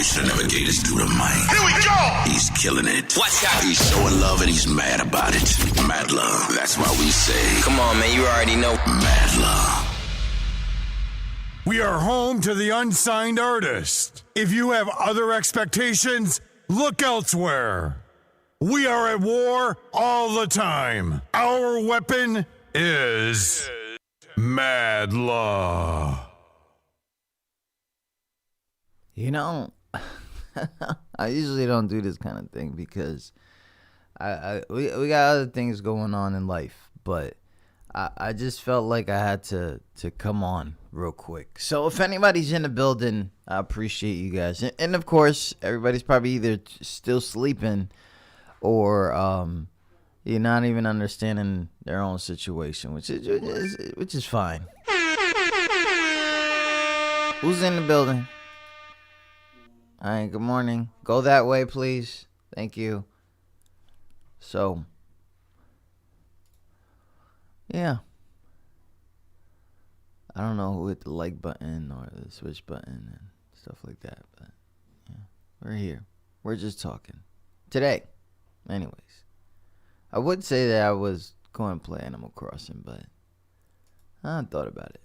should never gave this dude a mic. Here we go! He's killing it. Watch out. He's showing love and he's mad about it. Mad love. That's why we say, Come on, man, you already know. mad love. We are home to the unsigned artist. If you have other expectations, look elsewhere. We are at war all the time. Our weapon is mad love. You know, I usually don't do this kind of thing because we got other things going on in life, but I just felt like I had to come on real quick. So if anybody's in the building, I appreciate you guys. And of course, everybody's probably either still sleeping or you're not even understanding their own situation, which is fine. Who's in the building? All right, good morning. Go that way, please. Thank you. So, yeah. I don't know who hit the like button or the switch button and stuff like that, but yeah, we're here. We're just talking. Today. Anyways. I would say that I was going to play Animal Crossing, but I thought about it.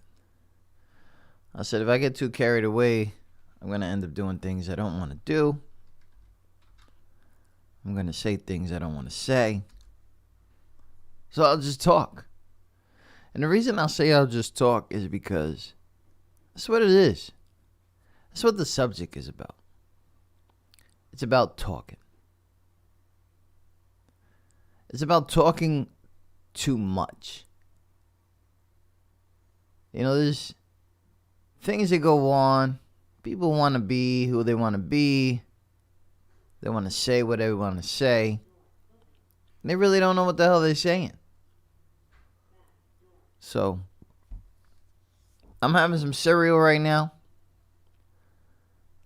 I said if I get too carried away, I'm going to end up doing things I don't want to do. I'm going to say things I don't want to say. So I'll just talk. And the reason I'll say I'll just talk is because that's what it is. That's what the subject is about. It's about talking. It's about talking too much. You know, there's things that go on. People want to be who they want to be. They want to say what they want to say. And they really don't know what the hell they're saying. So, I'm having some cereal right now.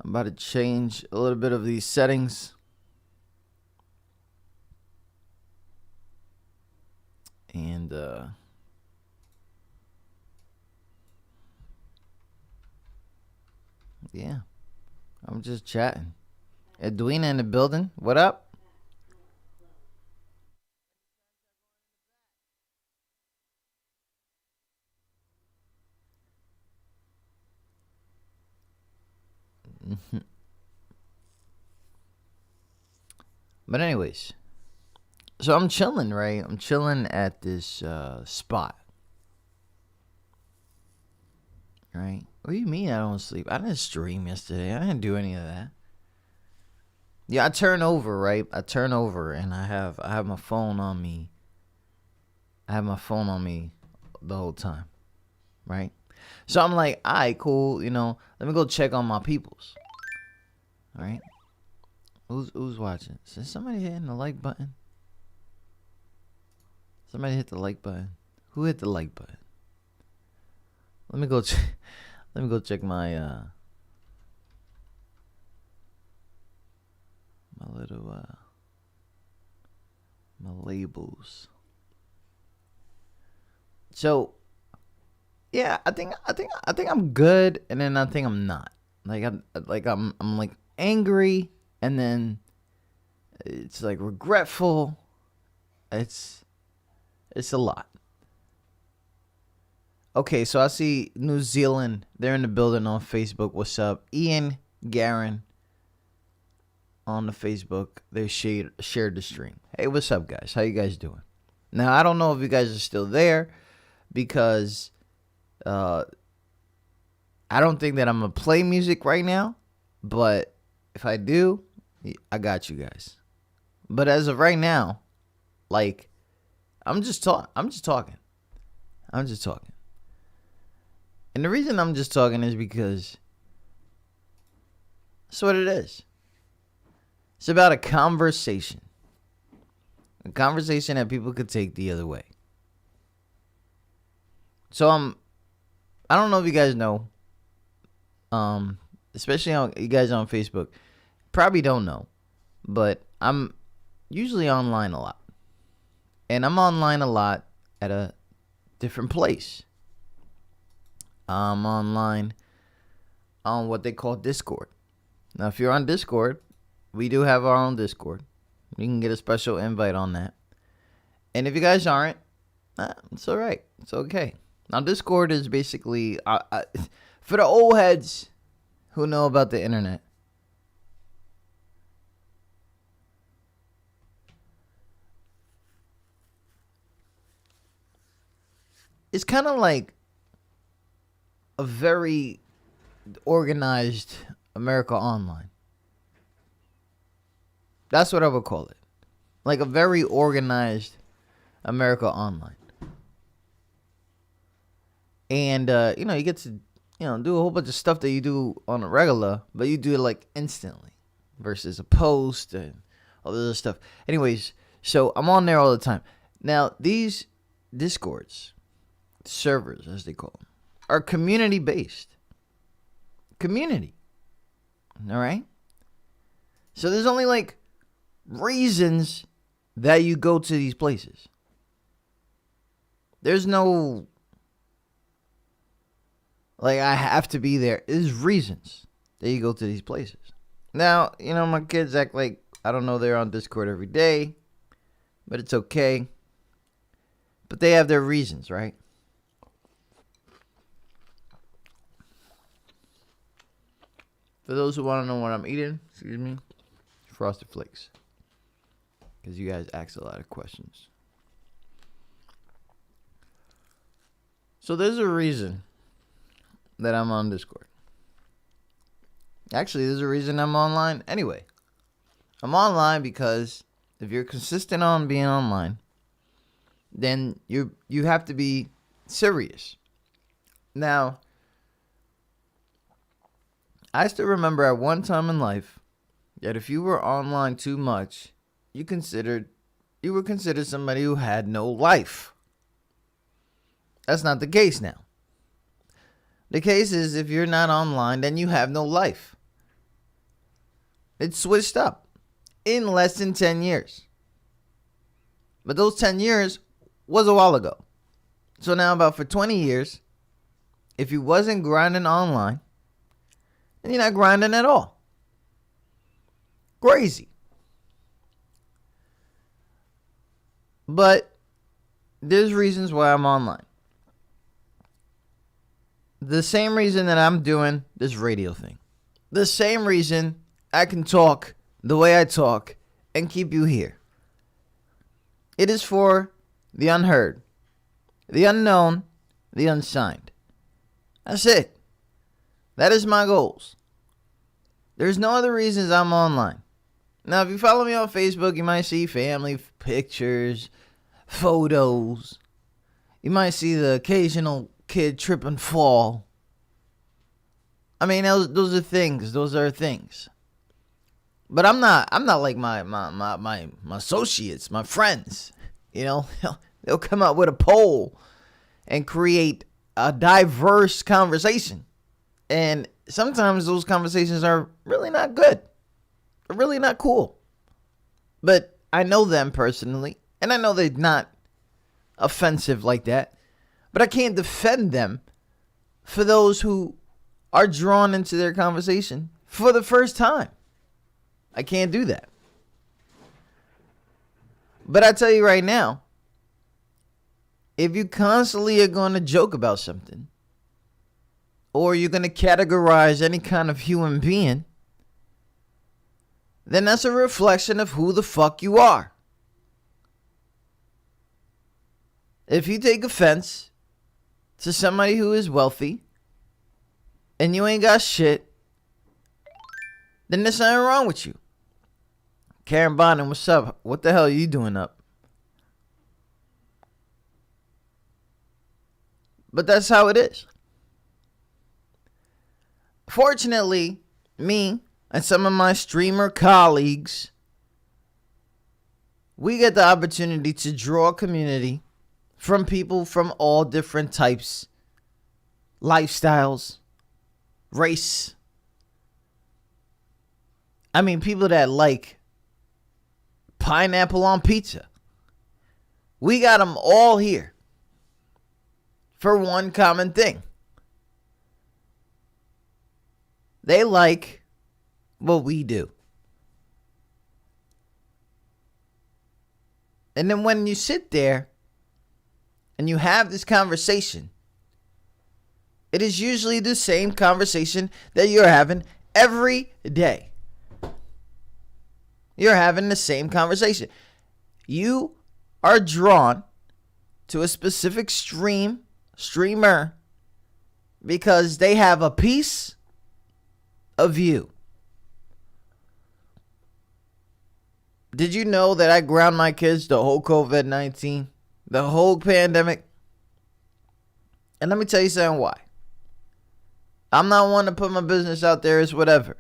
I'm about to change a little bit of these settings. And, yeah, I'm just chatting. Edwina in the building. What up? But anyways, so I'm chilling, right? I'm chilling at this spot. Right? What do you mean I don't sleep? I didn't stream yesterday. I didn't do any of that. Yeah, I turn over, right? I turn over and I have my phone on me. I have my phone on me the whole time. Right? So I'm like, all right, cool, you know, let me go check on my peoples. All right? Who's watching? Is somebody hitting the like button? Somebody hit the like button. Who hit the like button? Let me go check my my little my labels. So yeah, I think I'm good, and then I think I'm not. I'm like angry, and then it's like regretful. It's a lot. Okay, so I see New Zealand. They're in the building on Facebook. What's up? Ian, Garen on the Facebook. They shared the stream. Hey, what's up, guys? How you guys doing? Now, I don't know if you guys are still there because I don't think that I'm going to play music right now. But if I do, I got you guys. But as of right now, like, I'm just talking. And the reason I'm just talking is because that's what it is. It's about a conversation. A conversation that people could take the other way. So I don't know if you guys know, especially you guys on Facebook, probably don't know, but I'm usually online a lot. And I'm online a lot at a different place. I'm online on what they call Discord. Now, if you're on Discord, we do have our own Discord. You can get a special invite on that. And if you guys aren't, it's all right. It's okay. Now, Discord is basically, for the old heads who know about the internet, it's kind of like a very organized America Online. That's what I would call it. Like a very organized America Online. And, you get to, do a whole bunch of stuff that you do on a regular, but you do it like instantly versus a post and all this other stuff. Anyways, so I'm on there all the time. Now, these Discords, servers as they call them, are community based. Community. All right? So there's only like reasons that you go to these places. There's no like I have to be there. There's reasons that you go to these places. Now, my kids act like I don't know they're on Discord every day, but it's okay. But they have their reasons, right? For those who want to know what I'm eating, Frosted Flakes. Because you guys ask a lot of questions. So there's a reason that I'm on Discord. Actually, there's a reason I'm online anyway. I'm online because if you're consistent on being online, then you have to be serious. Now, I still remember at one time in life that if you were online too much, you were considered somebody who had no life. That's not the case now. The case is if you're not online, then you have no life. It's switched up in less than 10 years. But those 10 years was a while ago. So now about for 20 years, if you wasn't grinding online, then you're not grinding at all. Crazy. But there's reasons why I'm online. The same reason that I'm doing this radio thing. The same reason I can talk the way I talk and keep you here. It is for the unheard, the unknown, the unsigned. That's it. That is my goals. There's no other reasons I'm online. Now, if you follow me on Facebook, you might see family pictures, photos. You might see the occasional kid trip and fall. I mean, those are things. Those are things. But I'm not like my associates, my friends. They'll come up with a poll and create a diverse conversation. And sometimes those conversations are really not good. They're really not cool. But I know them personally, and I know they're not offensive like that. But I can't defend them for those who are drawn into their conversation for the first time. I can't do that. But I tell you right now, if you constantly are going to joke about something, or you're going to categorize any kind of human being, then that's a reflection of who the fuck you are. If you take offense to somebody who is wealthy and you ain't got shit, then there's something wrong with you. Karen Bonin, what's up? What the hell are you doing up? But that's how it is. Fortunately, me and some of my streamer colleagues, we get the opportunity to draw a community from people from all different types, lifestyles, race. I mean, people that like pineapple on pizza. We got them all here for one common thing. They like what we do. And then when you sit there and you have this conversation, it is usually the same conversation that you're having every day. You're having the same conversation. You are drawn to a specific streamer, because they have a piece of you. Did you know that I ground my kids the whole COVID-19, the whole pandemic? And let me tell you something why. I'm not one to put my business out there as whatever.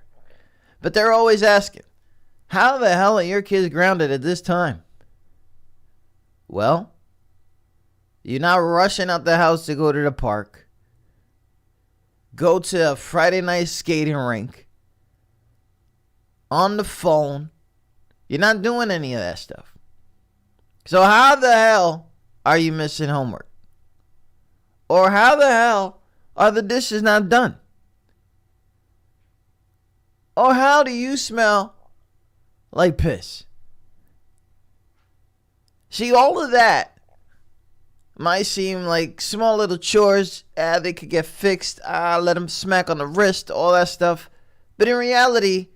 But they're always asking, how the hell are your kids grounded at this time? Well, you're not rushing out the house to go to the park, go to a Friday night skating rink, on the phone. You're not doing any of that stuff. So how the hell are you missing homework? Or how the hell are the dishes not done? Or how do you smell like piss? See, all of that might seem like small little chores. They could get fixed. Let them smack on the wrist, all that stuff. But in reality,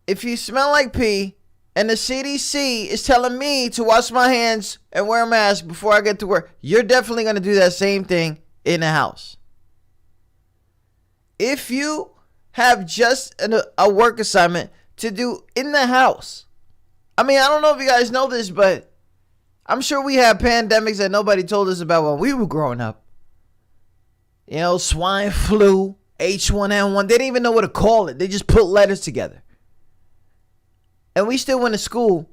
if you smell like pee and the CDC is telling me to wash my hands and wear a mask before I get to work, you're definitely going to do that same thing in the house. If you have just a work assignment to do in the house, I mean, I don't know if you guys know this, but I'm sure we had pandemics that nobody told us about when we were growing up. You know, swine flu, H1N1. They didn't even know what to call it. They just put letters together. And we still went to school.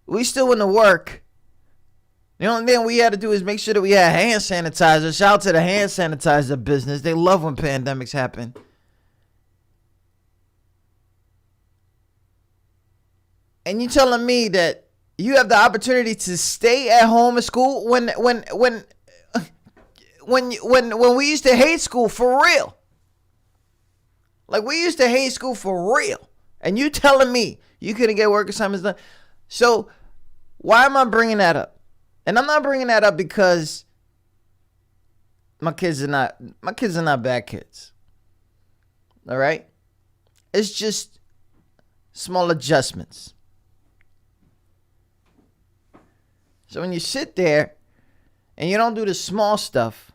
We still went to work. The only thing we had to do is make sure that we had hand sanitizer. Shout out to the hand sanitizer business. They love when pandemics happen. And you telling me that you have the opportunity to stay at home at school when we used to hate school for real. Like, we used to hate school for real. And you telling me you couldn't get work assignments done. So why am I bringing that up? And I'm not bringing that up because my kids are not bad kids. All right? It's just small adjustments. So when you sit there and you don't do the small stuff,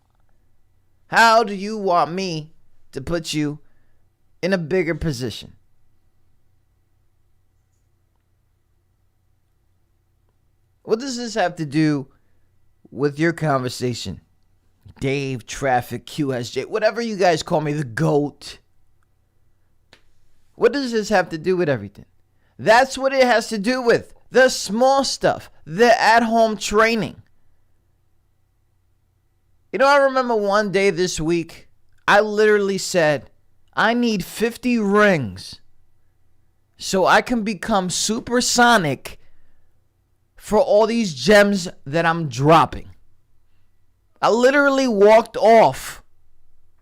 how do you want me to put you in a bigger position? What does this have to do with your conversation? Dave, Traffic, QSJ, whatever you guys call me, the GOAT. What does this have to do with everything? That's what it has to do with. The small stuff. The at-home training. You know, I remember one day this week, I literally said, I need 50 rings so I can become supersonic for all these gems that I'm dropping. I literally walked off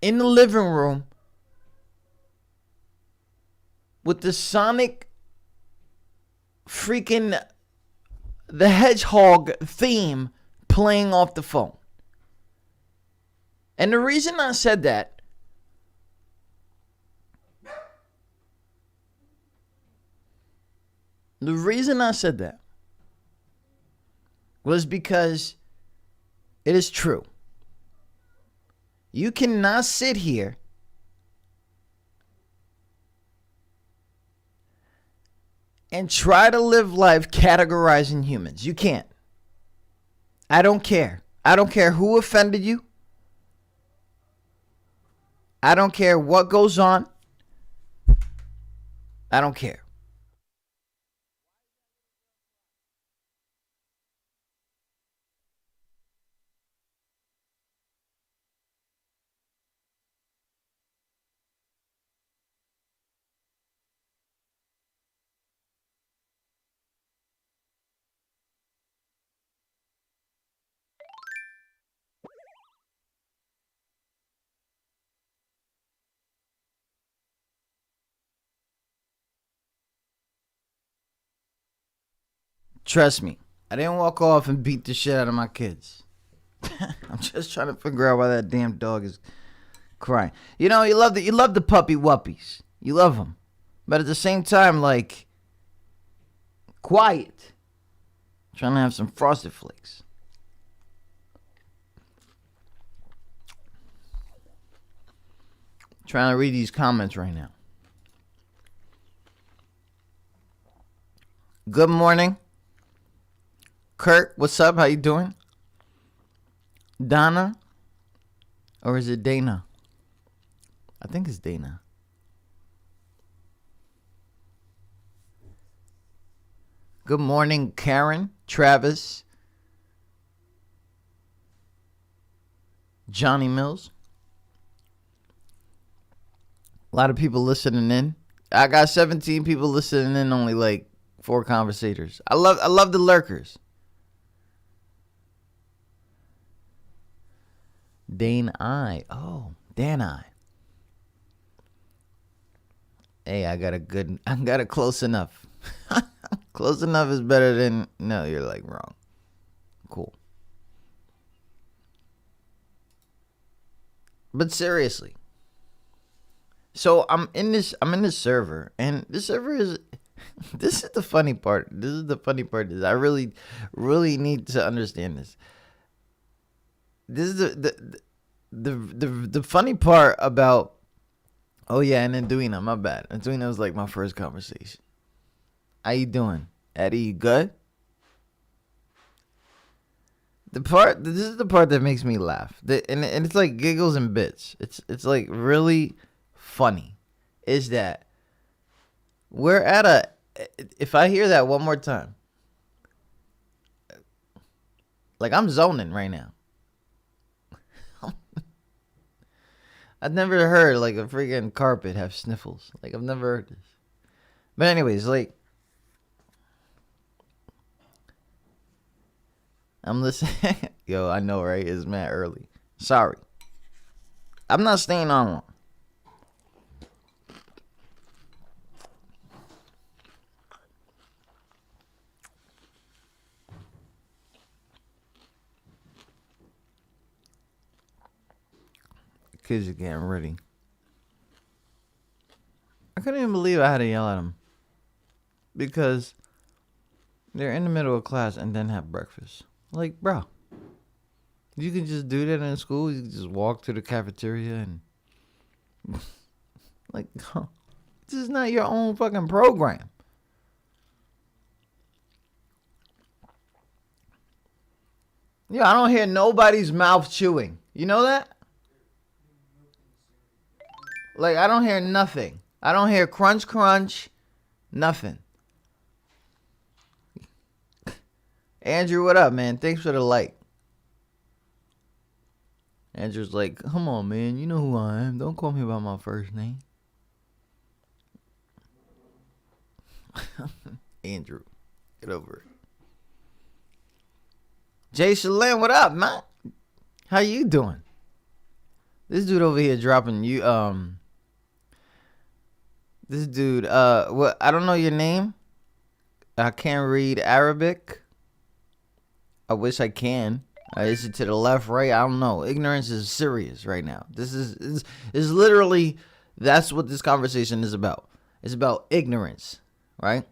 in the living room with the Sonic freaking the Hedgehog theme playing off the phone. And the reason I said that was because it is true. You cannot sit here and try to live life categorizing humans. You can't. I don't care. I don't care who offended you. I don't care what goes on. I don't care. Trust me, I didn't walk off and beat the shit out of my kids. I'm just trying to figure out why that damn dog is crying. You know, you love the puppy wuppies. You love them. But at the same time, like, quiet. Trying to have some Frosted Flakes. Trying to read these comments right now. Good morning. Kurt, what's up? How you doing? Donna? Or is it Dana? I think it's Dana. Good morning, Karen, Travis, Johnny Mills. A lot of people listening in. I got 17 people listening in, only like 4 conversators. I love the lurkers. Dan I. Hey, I got a close enough. Close enough is better than, no, you're like wrong. Cool. But seriously. So I'm in this server, and this server is, this is the funny part. Is I really, really need to understand this. This is the funny part about, oh yeah, and then Duina, my bad. And Duina was like my first conversation. How you doing? Eddie, you good? This is the part that makes me laugh. And it's like giggles and bits. It's like really funny. Is that we're at if I hear that one more time, like I'm zoning right now. I've never heard like a freaking carpet have sniffles. Like I've never heard this. But anyways, like I'm listening. Yo, I know, right? It's mad early. Sorry. I'm not staying on long. The kids are getting ready. I couldn't even believe I had to yell at them. Because they're in the middle of class and then have breakfast. Like, bro, you can just do that in school. You can just walk to the cafeteria and like, this is not your own fucking program. Yeah, I don't hear nobody's mouth chewing. You know that? Like, I don't hear nothing. I don't hear crunch, crunch, nothing. Andrew, what up, man? Thanks for the like. Andrew's like, come on, man. You know who I am. Don't call me by my first name. Andrew, get over it. Jay Shalem, what up, man? How you doing? This dude over here dropping you, this dude, what? I don't know your name. I can't read Arabic. I wish I can. Is it to the left, right? I don't know. Ignorance is serious right now. This is literally, that's what this conversation is about. It's about ignorance, right?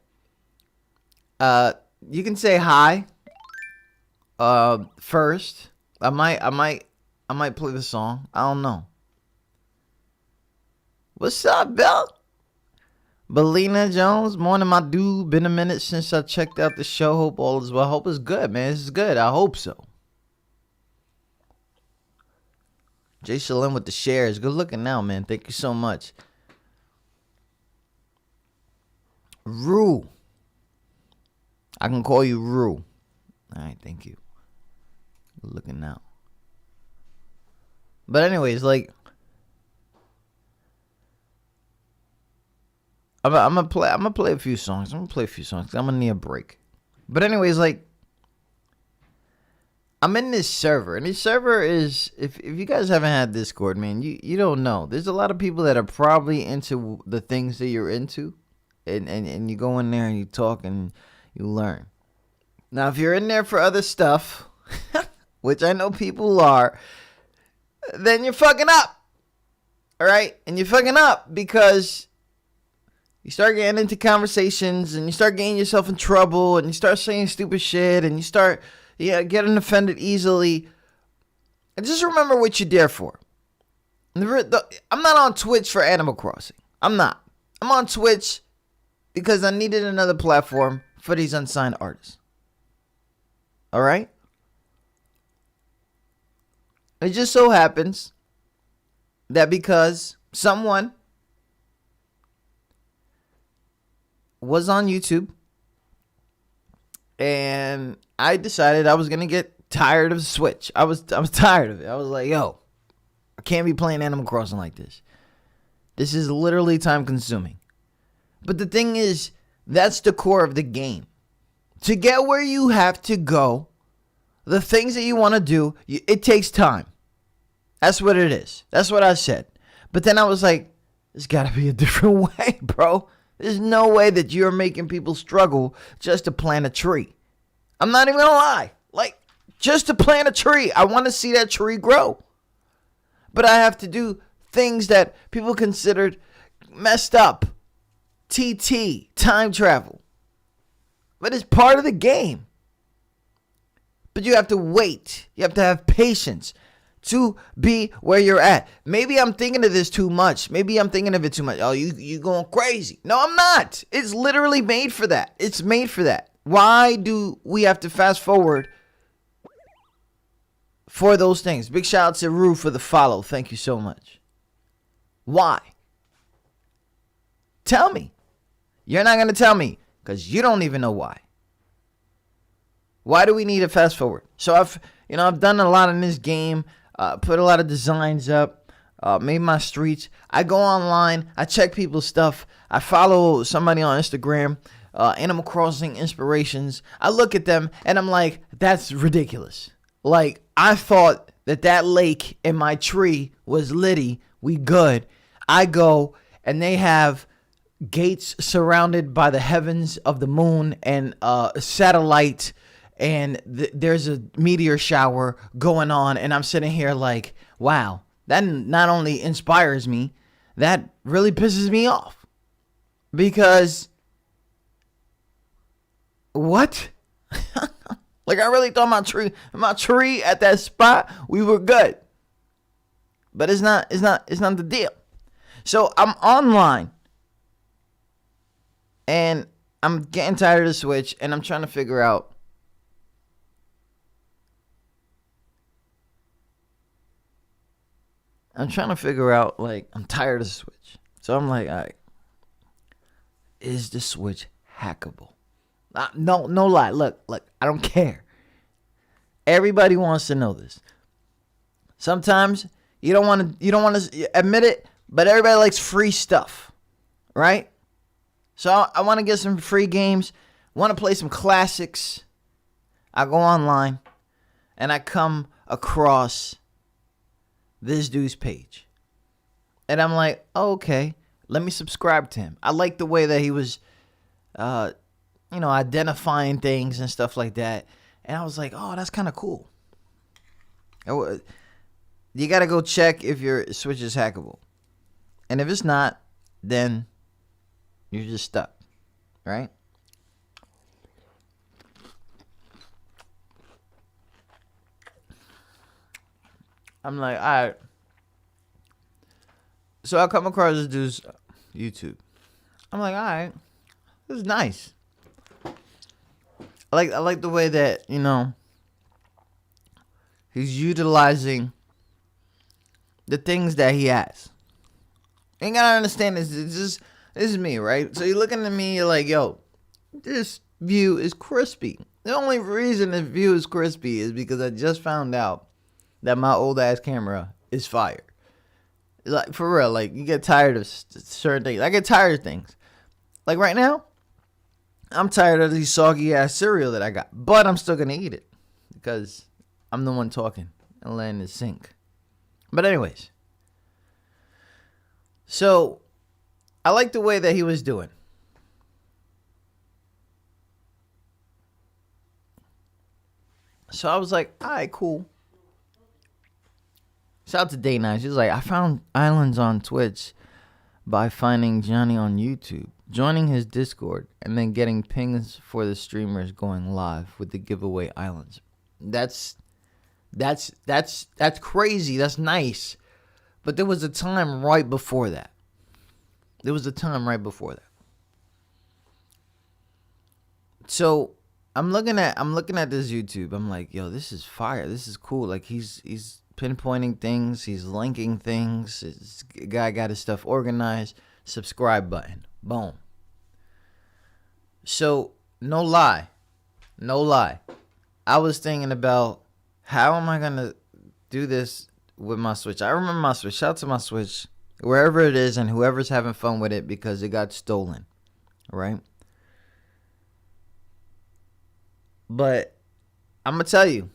You can say hi. First, I might play the song. I don't know. What's up, Bill? Belina Jones, morning, my dude. Been a minute since I checked out the show. Hope all is well. Hope it's good, man. This is good. I hope so. Jay Shalem with the shares. Good looking now, man. Thank you so much. Rue. I can call you Rue. All right, thank you. Good looking now. But anyways, like, I'm gonna play a few songs. I'm gonna need a break. But anyways, like, I'm in this server, and this server is, if you guys haven't had Discord, man, you don't know. There's a lot of people that are probably into the things that you're into, and you go in there and you talk and you learn. Now, if you're in there for other stuff, which I know people are, then you're fucking up. All right? And you're fucking up because you start getting into conversations and you start getting yourself in trouble and you start saying stupid shit and you start getting offended easily. And just remember what you're there for. I'm not on Twitch for Animal Crossing. I'm not. I'm on Twitch because I needed another platform for these unsigned artists. All right? It just so happens that because someone was on YouTube and I decided I was going to get tired of the Switch. I was tired of it. I was like, yo, I can't be playing Animal Crossing like this. This is literally time consuming. But the thing is, that's the core of the game. To get where you have to go, the things that you want to do, it takes time. That's what it is. That's what I said. But then I was like, there's got to be a different way, bro. There's no way that you're making people struggle just to plant a tree. I'm not even going to lie. Like, just to plant a tree. I want to see that tree grow. But I have to do things that people considered messed up. TT, time travel. But it's part of the game. But you have to wait. You have to have patience to be where you're at. Maybe I'm thinking of this too much. Maybe I'm thinking of it too much. Oh, you going crazy. No, I'm not. It's literally made for that. It's made for that. Why do we have to fast forward for those things? Big shout out to Rue for the follow. Thank you so much. Why? Tell me. You're not going to tell me because you don't even know why. Why do we need to fast forward? So I've done a lot in this game, put a lot of designs up, made my streets. I go online, I check people's stuff. I follow somebody on Instagram, Animal Crossing Inspirations. I look at them and I'm like, that's ridiculous. Like, I thought that lake in my tree was litty. We good. I go and they have gates surrounded by the heavens of the moon and a satellite, and there's a meteor shower going on, and I'm sitting here like, wow, that not only inspires me, that really pisses me off. Because what? Like, I really thought my tree at that spot, we were good. But it's not the deal. So I'm online and I'm getting tired of the Switch and I'm trying to figure out like, I'm tired of the Switch. So I'm like, all right, is the Switch hackable? No lie. Look, I don't care. Everybody wants to know this. Sometimes you don't want to admit it, but everybody likes free stuff, right? So I want to get some free games, want to play some classics. I go online and I come across this dude's page. And I'm like, oh, okay, let me subscribe to him. I like the way that he was, identifying things and stuff like that. And I was like, oh, that's kind of cool. You got to go check if your Switch is hackable. And if it's not, then you're just stuck, right? I'm like, all right. So I come across this dude's YouTube. I'm like, all right, this is nice. I like the way that, he's utilizing the things that he has. You gotta understand this. This is me, right? So you're looking at me, you're like, yo, this view is crispy. The only reason this view is crispy is because I just found out that my old ass camera is fire. Like, for real, like, you get tired of certain things. I get tired of things. Like right now, I'm tired of these soggy ass cereal that I got, but I'm still gonna eat it because I'm the one talking and letting it sink. But anyways, so I like the way that he was doing. So I was like, all right, cool. Shout out to Day 9. She's like, I found Islands on Twitch by finding Johnny on YouTube, joining his Discord, and then getting pings for the streamers going live with the giveaway Islands. That's crazy. That's nice. But there was a time right before that. So I'm looking at this YouTube. I'm like, yo, this is fire. This is cool. Like he's pinpointing things. He's linking things. This guy got his stuff organized. Subscribe button. Boom. So no lie. I was thinking about how am I gonna do this with my Switch. I remember my Switch. Shout out to my Switch, wherever it is, and whoever's having fun with it because it got stolen. Right. But I'm going to tell you,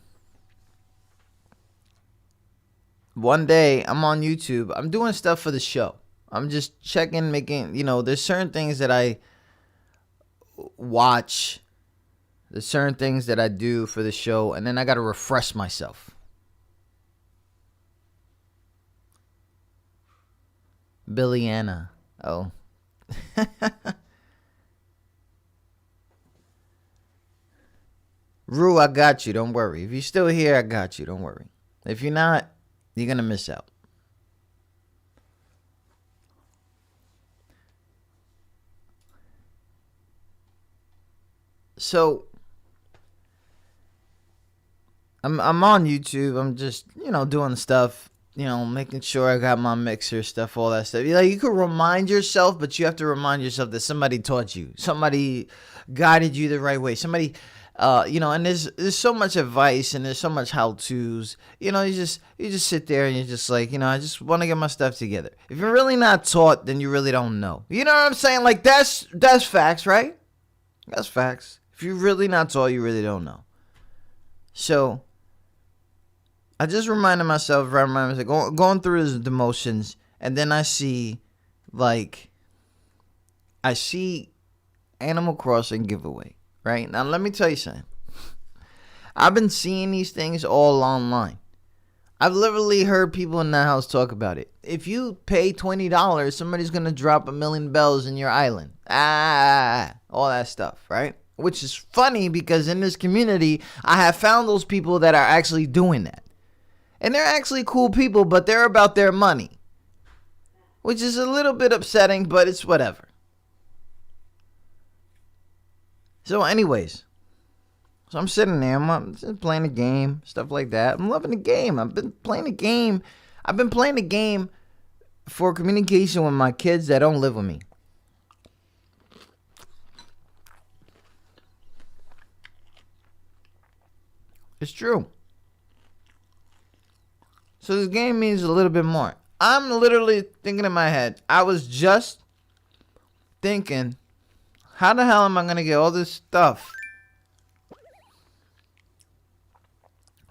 one day I'm on YouTube. I'm doing stuff for the show. I'm just checking, making, there's certain things that I watch. There's certain things that I do for the show. And then I got to refresh myself. Billy Anna. Oh. Rue, I got you. Don't worry. If you're still here, I got you. Don't worry. If you're not, you're going to miss out. So, I'm on YouTube. I'm just, doing stuff, making sure I got my mixer stuff, all that stuff. Like, you could remind yourself, but you have to remind yourself that somebody taught you. Somebody guided you the right way. Somebody... and there's so much advice and there's so much how-tos. You just sit there and you're just like, I just want to get my stuff together. If you're really not taught, then you really don't know. You know what I'm saying? Like that's facts, right? That's facts. If you're really not taught, you really don't know. So I just reminded myself, going through the motions, and then I see Animal Crossing giveaway. Right? Now, let me tell you something. I've been seeing these things all online. I've literally heard people in the house talk about it. If you pay $20, somebody's going to drop 1,000,000 bells in your island. All that stuff, right? Which is funny because in this community, I have found those people that are actually doing that. And they're actually cool people, but they're about their money. Which is a little bit upsetting, but it's whatever. So anyways, I'm sitting there, I'm just playing a game, stuff like that. I'm loving the game. I've been playing the game for communication with my kids that don't live with me. It's true. So this game means a little bit more. I'm literally thinking in my head, I was just thinking, how the hell am I going to get all this stuff?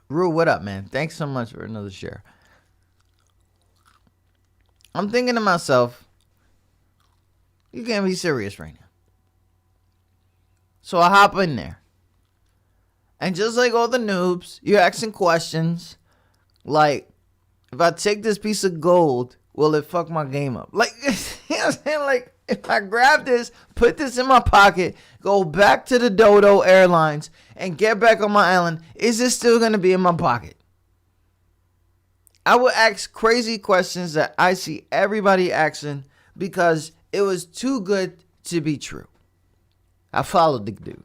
Rue, what up, man? Thanks so much for another share. I'm thinking to myself, you can't be serious right now. So I hop in there. And just like all the noobs, you're asking questions like, if I take this piece of gold, will it fuck my game up? Like, you know what I'm saying? Like, if I grab this, put this in my pocket, go back to the Dodo Airlines, and get back on my island, is it still going to be in my pocket? I would ask crazy questions that I see everybody asking because it was too good to be true. I followed the dude.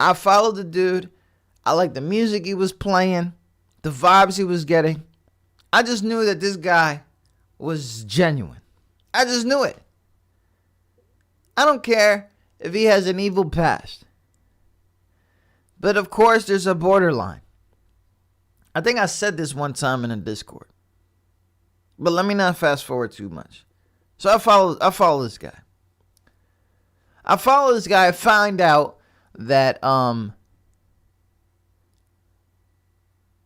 I liked the music he was playing, the vibes he was getting. I just knew that this guy was genuine. I just knew it. I don't care if he has an evil past. But of course, there's a borderline. I think I said this one time in a Discord. But let me not fast forward too much. So I follow this guy. I find out that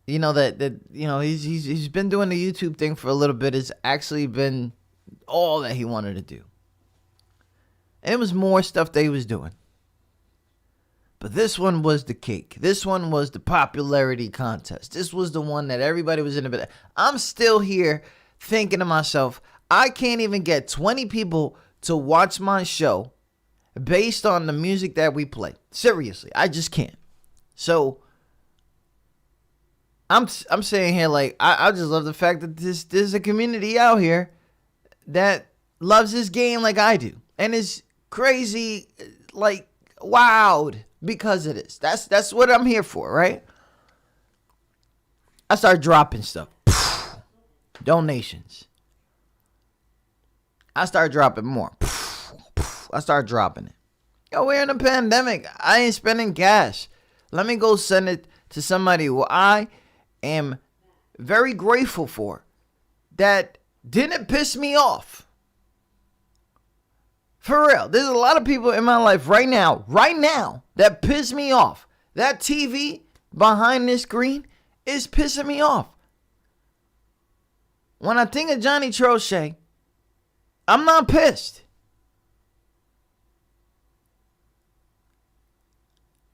he's been doing the YouTube thing for a little bit. It's actually been all that he wanted to do. And it was more stuff that he was doing. But this one was the cake. This one was the popularity contest. This was the one that everybody was in a bit. I'm still here thinking to myself, I can't even get 20 people to watch my show based on the music that we play. Seriously, I just can't. So I'm saying here, like, I just love the fact that there's a community out here that loves this game like I do. And is crazy, like, wowed because of this. That's what I'm here for, right? I start dropping stuff. Donations. I start dropping more. I start dropping it. Yo, we're in a pandemic. I ain't spending cash. Let me go send it to somebody who I am very grateful for that didn't piss me off. For real. There's a lot of people in my life right now, that piss me off. That TV behind this screen is pissing me off. When I think of Johnny Trochet, I'm not pissed.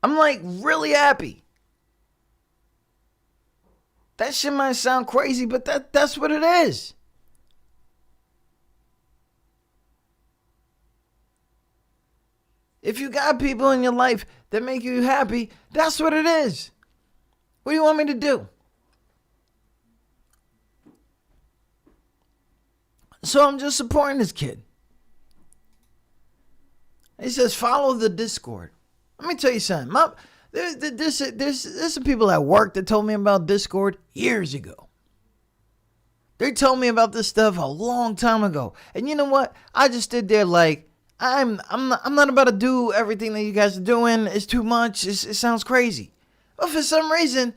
I'm like really happy. That shit might sound crazy, but that's what it is. If you got people in your life that make you happy, that's what it is. What do you want me to do? So I'm just supporting this kid. He says, follow the Discord. Let me tell you something. There's some people at work that told me about Discord years ago. They told me about this stuff a long time ago. And you know what? I just stood there like, I'm not about to do everything that you guys are doing. It's too much. It sounds crazy. But for some reason,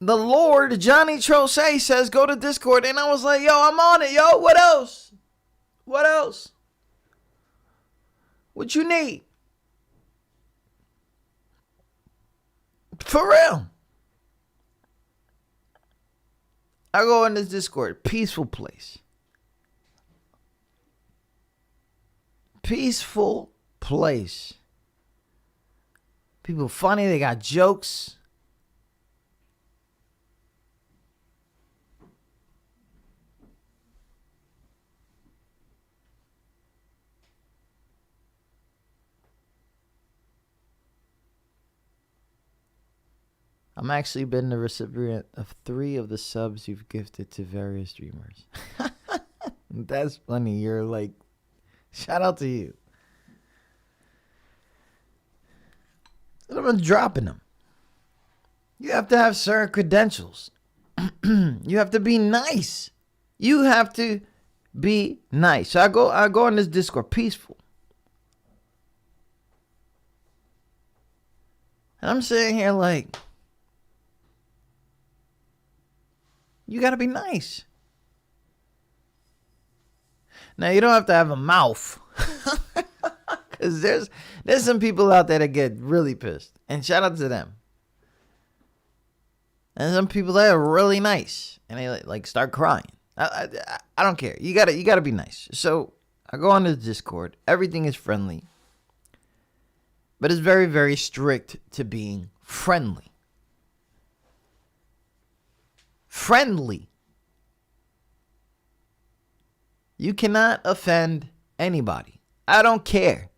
the Lord, Johnny Trochet, says go to Discord. And I was like, yo, I'm on it, yo. What else? What else? What you need? For real. I go in this Discord. Peaceful place. Peaceful place. People funny. They got jokes. I'm actually been the recipient of 3 of the subs you've gifted to various streamers. That's funny. You're like, shout out to you. And I'm dropping them. You have to have certain credentials. You have to be nice. You have to be nice. So I go on this Discord, peaceful. And I'm sitting here like, you got to be nice. Now, you don't have to have a mouth. Because there's some people out there that get really pissed. And shout out to them. And some people that are really nice. And they like start crying. I don't care. You gotta be nice. So I go on to Discord. Everything is friendly. But it's very, very strict to being friendly. Friendly. You cannot offend anybody. I don't care.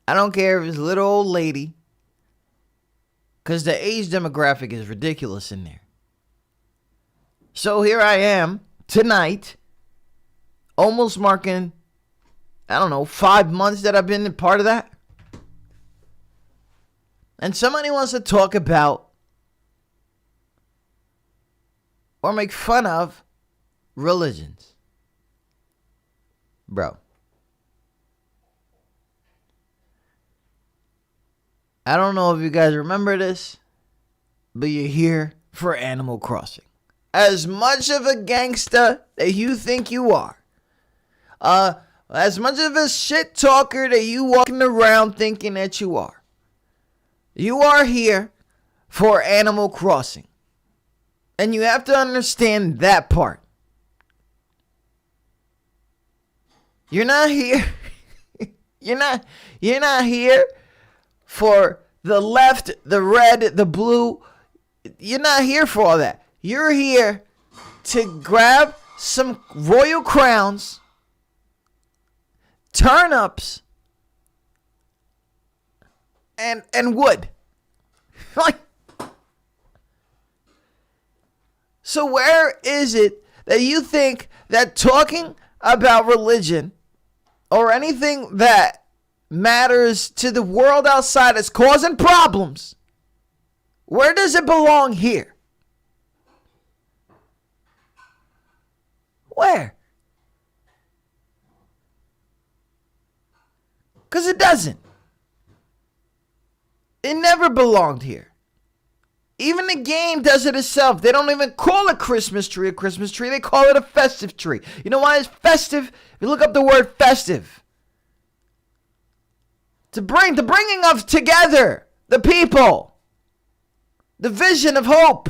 I don't care if it's a little old lady. Because the age demographic is ridiculous in there. So here I am tonight. Almost marking, 5 months that I've been a part of that. And somebody wants to talk about or make fun of religions. Bro. I don't know if you guys remember this, but you're here for Animal Crossing. As much of a gangster that you think you are, as much of a shit talker that you walking around thinking that you are here for Animal Crossing. And you have to understand that part. You're not here. You're not here for the left, the red, the blue. You're not here for all that. You're here to grab some royal crowns, turnips, and wood. Like, so where is it that you think that talking about religion or anything that matters to the world outside is causing problems? Where does it belong here? Where? Because it doesn't. It never belonged here. Even the game does it itself. They don't even call a Christmas tree a Christmas tree. They call it a festive tree. You know why it's festive? If you look up the word festive. The bringing of together the people. The vision of hope.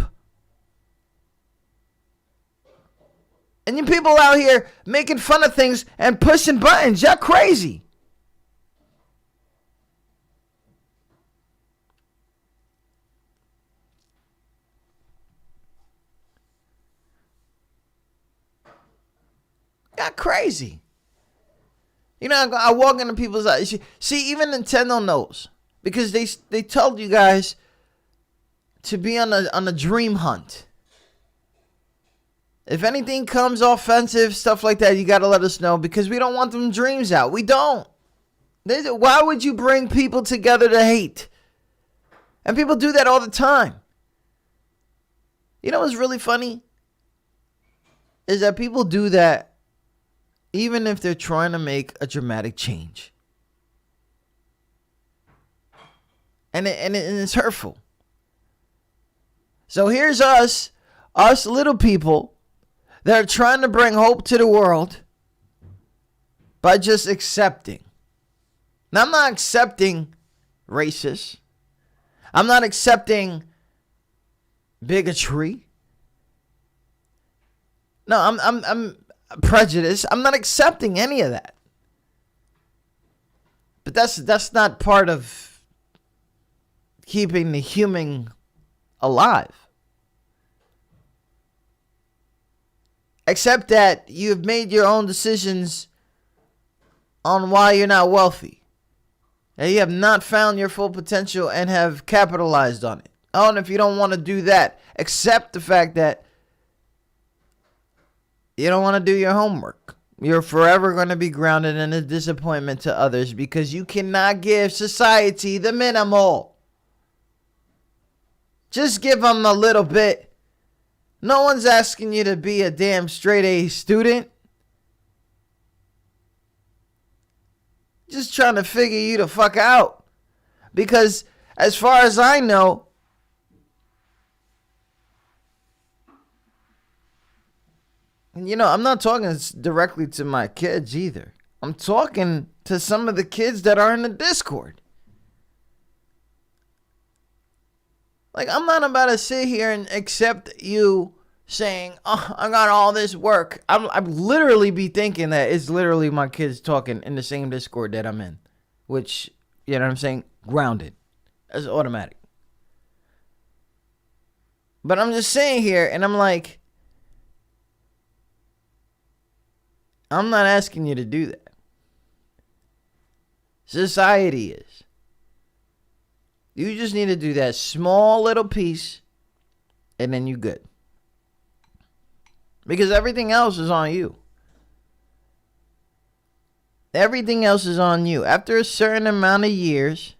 And you people out here making fun of things and pushing buttons. You're crazy. Got crazy. You know, I walk into people's eyes. See, even Nintendo knows, because they told you guys to be on a dream hunt. If anything comes offensive, stuff like that, you got to let us know, because we don't want them dreams out. We don't. Why would you bring people together to hate? And people do that all the time. You know what's really funny? Is that people do that even if they're trying to make a dramatic change. And it's hurtful. So here's us little people that are trying to bring hope to the world by just accepting. Now, I'm not accepting racists. I'm not accepting bigotry. No, I'm prejudice. I'm not accepting any of that. But that's not part of keeping the human alive. Except that you've made your own decisions on why you're not wealthy. And you have not found your full potential and have capitalized on it. Oh, and if you don't want to do that, accept the fact that you don't want to do your homework. You're forever going to be grounded in a disappointment to others because you cannot give society the minimal. Just give them a little bit. No one's asking you to be a damn straight A student. Just trying to figure you the fuck out. Because as far as I know, you know, I'm not talking directly to my kids either. I'm talking to some of the kids that are in the Discord. Like, I'm not about to sit here and accept you saying, oh, I got all this work. I'm literally be thinking that it's literally my kids talking in the same Discord that I'm in. Which, you know what I'm saying? Grounded. That's automatic. But I'm just saying here, and I'm like, I'm not asking you to do that. Society is. You just need to do that small little piece, and then you good. Because everything else is on you. Everything else is on you. After a certain amount of years,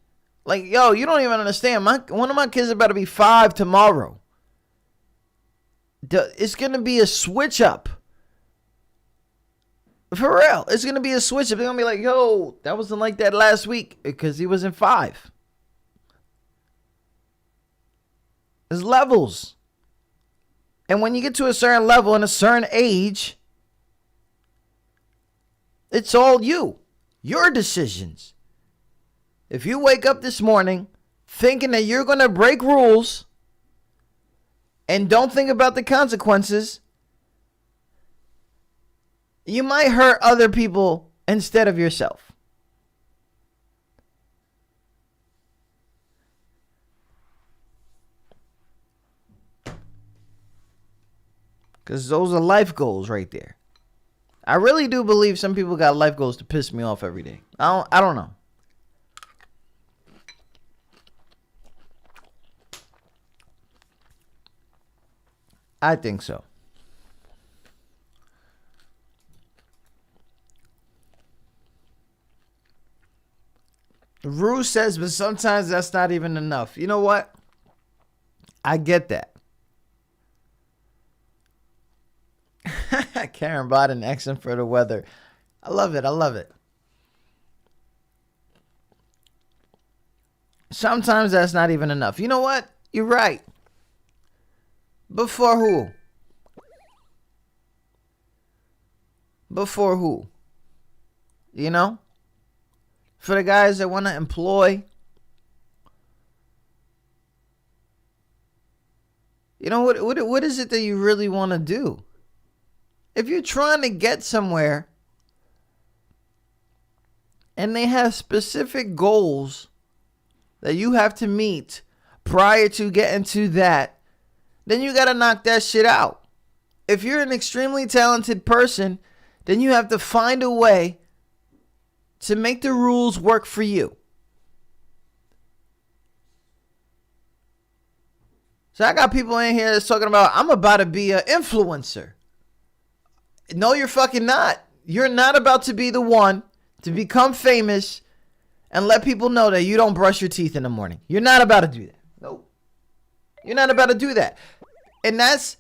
like, yo, you don't even understand. One of my kids is about to be 5 tomorrow. It's going to be a switch up. For real. It's going to be a switch up. They're going to be like, yo, that wasn't like that last week because he was in 5. There's levels. And when you get to a certain level and a certain age, it's all you. Your decisions. If you wake up this morning thinking that you're going to break rules and don't think about the consequences, you might hurt other people instead of yourself. Because those are life goals right there. I really do believe some people got life goals to piss me off every day. I don't know. I think so. Rue says, but sometimes that's not even enough. You know what? I get that. Karen bought an accent for the weather. I love it. I love it. Sometimes that's not even enough. You know what? You're right. But for who? Before who? You know? For the guys that want to employ. You know, what is it that you really want to do? If you're trying to get somewhere and they have specific goals that you have to meet prior to getting to that, then you got to knock that shit out. If you're an extremely talented person, then you have to find a way to make the rules work for you. So I got people in here that's talking about, I'm about to be an influencer. No, you're fucking not. You're not about to be the one to become famous and let people know that you don't brush your teeth in the morning. You're not about to do that. Nope. You're not about to do that. And that's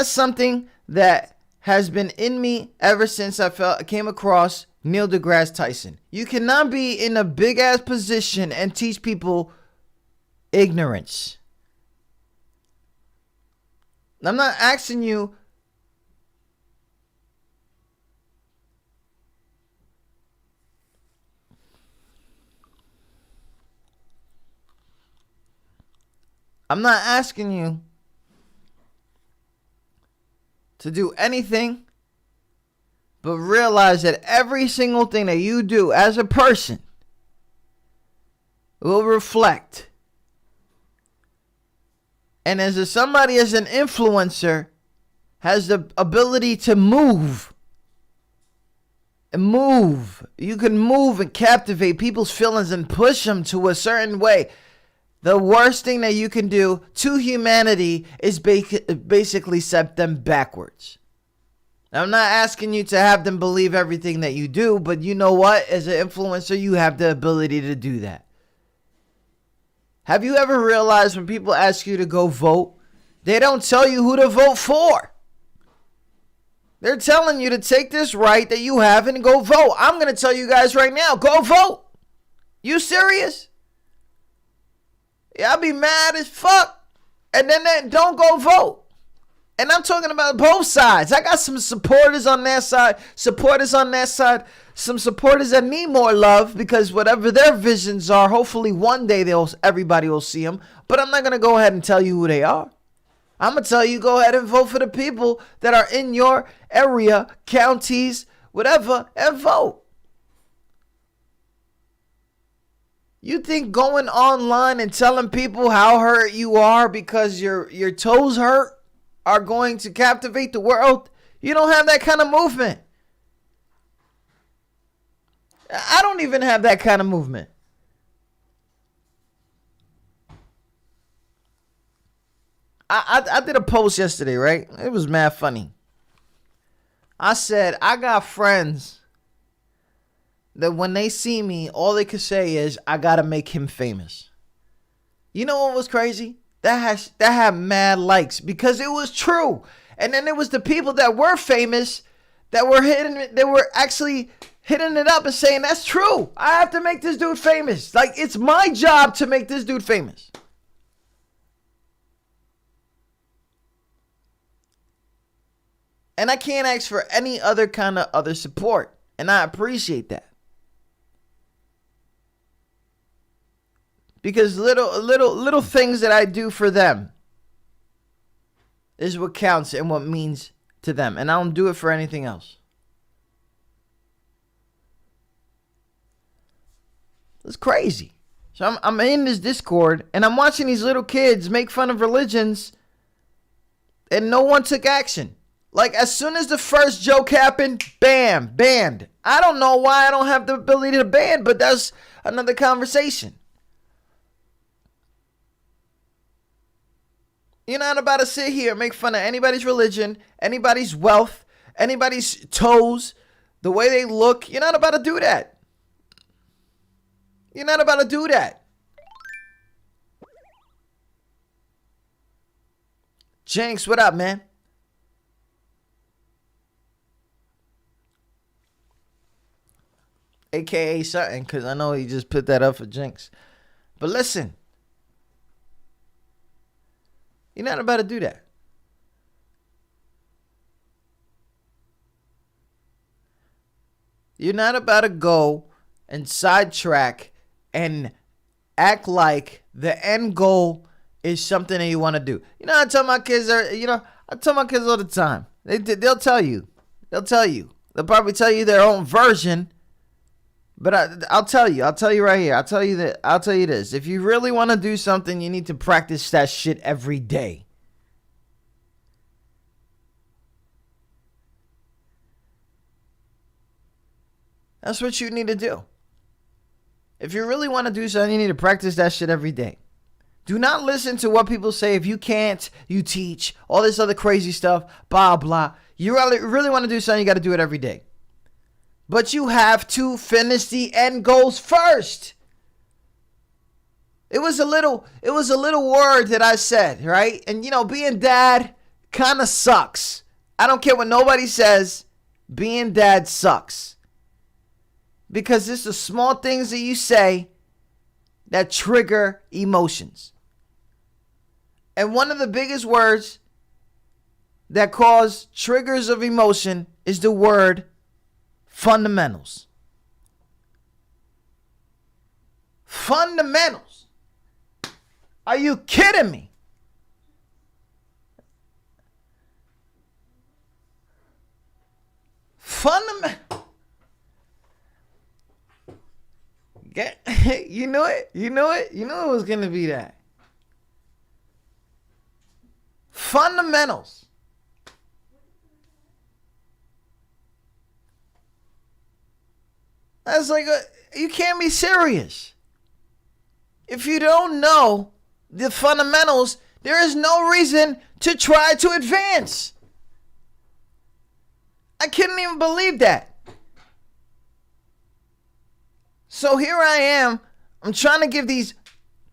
something that has been in me ever since I came across Neil deGrasse Tyson. You cannot be in a big ass position and teach people ignorance. I'm not asking you to do anything but realize that every single thing that you do as a person will reflect. And as somebody as an influencer has the ability to move. You can move and captivate people's feelings and push them to a certain way. The worst thing that you can do to humanity is basically set them backwards. Now, I'm not asking you to have them believe everything that you do, but you know what? As an influencer, you have the ability to do that. Have you ever realized when people ask you to go vote, they don't tell you who to vote for? They're telling you to take this right that you have and go vote. I'm going to tell you guys right now, go vote. You serious? Yeah, I'll be mad as fuck. And then don't go vote. And I'm talking about both sides. I got some supporters on that side, some supporters that need more love because whatever their visions are, hopefully one day everybody will see them. But I'm not going to go ahead and tell you who they are. I'm going to tell you, go ahead and vote for the people that are in your area, counties, whatever, and vote. You think going online and telling people how hurt you are because your toes hurt are going to captivate the world? You don't have that kind of movement. I don't even have that kind of movement. I did a post yesterday, right? It was mad funny. I said, I got friends that when they see me, all they could say is, I gotta make him famous. You know what was crazy? That had mad likes because it was true. And then there was the people that were famous that were actually hitting it up and saying, that's true. I have to make this dude famous. Like, it's my job to make this dude famous. And I can't ask for any other kind of other support. And I appreciate that. Because little things that I do for them is what counts and what means to them. And I don't do it for anything else. It's crazy. So I'm in this Discord and I'm watching these little kids make fun of religions and no one took action. Like, as soon as the first joke happened, bam, banned. I don't know why I don't have the ability to ban, but that's another conversation. You're not about to sit here and make fun of anybody's religion, anybody's wealth, anybody's toes, the way they look. You're not about to do that. You're not about to do that. Jinx, what up, man? AKA something, because I know he just put that up for Jinx. But listen, you're not about to do that. You're not about to go and sidetrack and act like the end goal is something that you want to do. You know, I tell my kids, I tell my kids all the time. They'll tell you. They'll probably tell you their own version. But I'll tell you right here. I'll tell you this. If you really want to do something, you need to practice that shit every day. That's what you need to do. If you really want to do something, you need to practice that shit every day. Do not listen to what people say. If you can't, you teach. All this other crazy stuff. Blah, blah. You really want to do something, you got to do it every day. But you have to finish the end goals first. It was a little word that I said, right? And being dad kind of sucks. I don't care what nobody says. Being dad sucks. Because it's the small things that you say that trigger emotions. And one of the biggest words that cause triggers of emotion is the word fundamentals. Fundamentals. Are you kidding me? Fundamental. You knew it. You knew it was going to be that. Fundamentals. That's like, you can't be serious. If you don't know the fundamentals, there is no reason to try to advance. I couldn't even believe that. So here I am. I'm trying to give these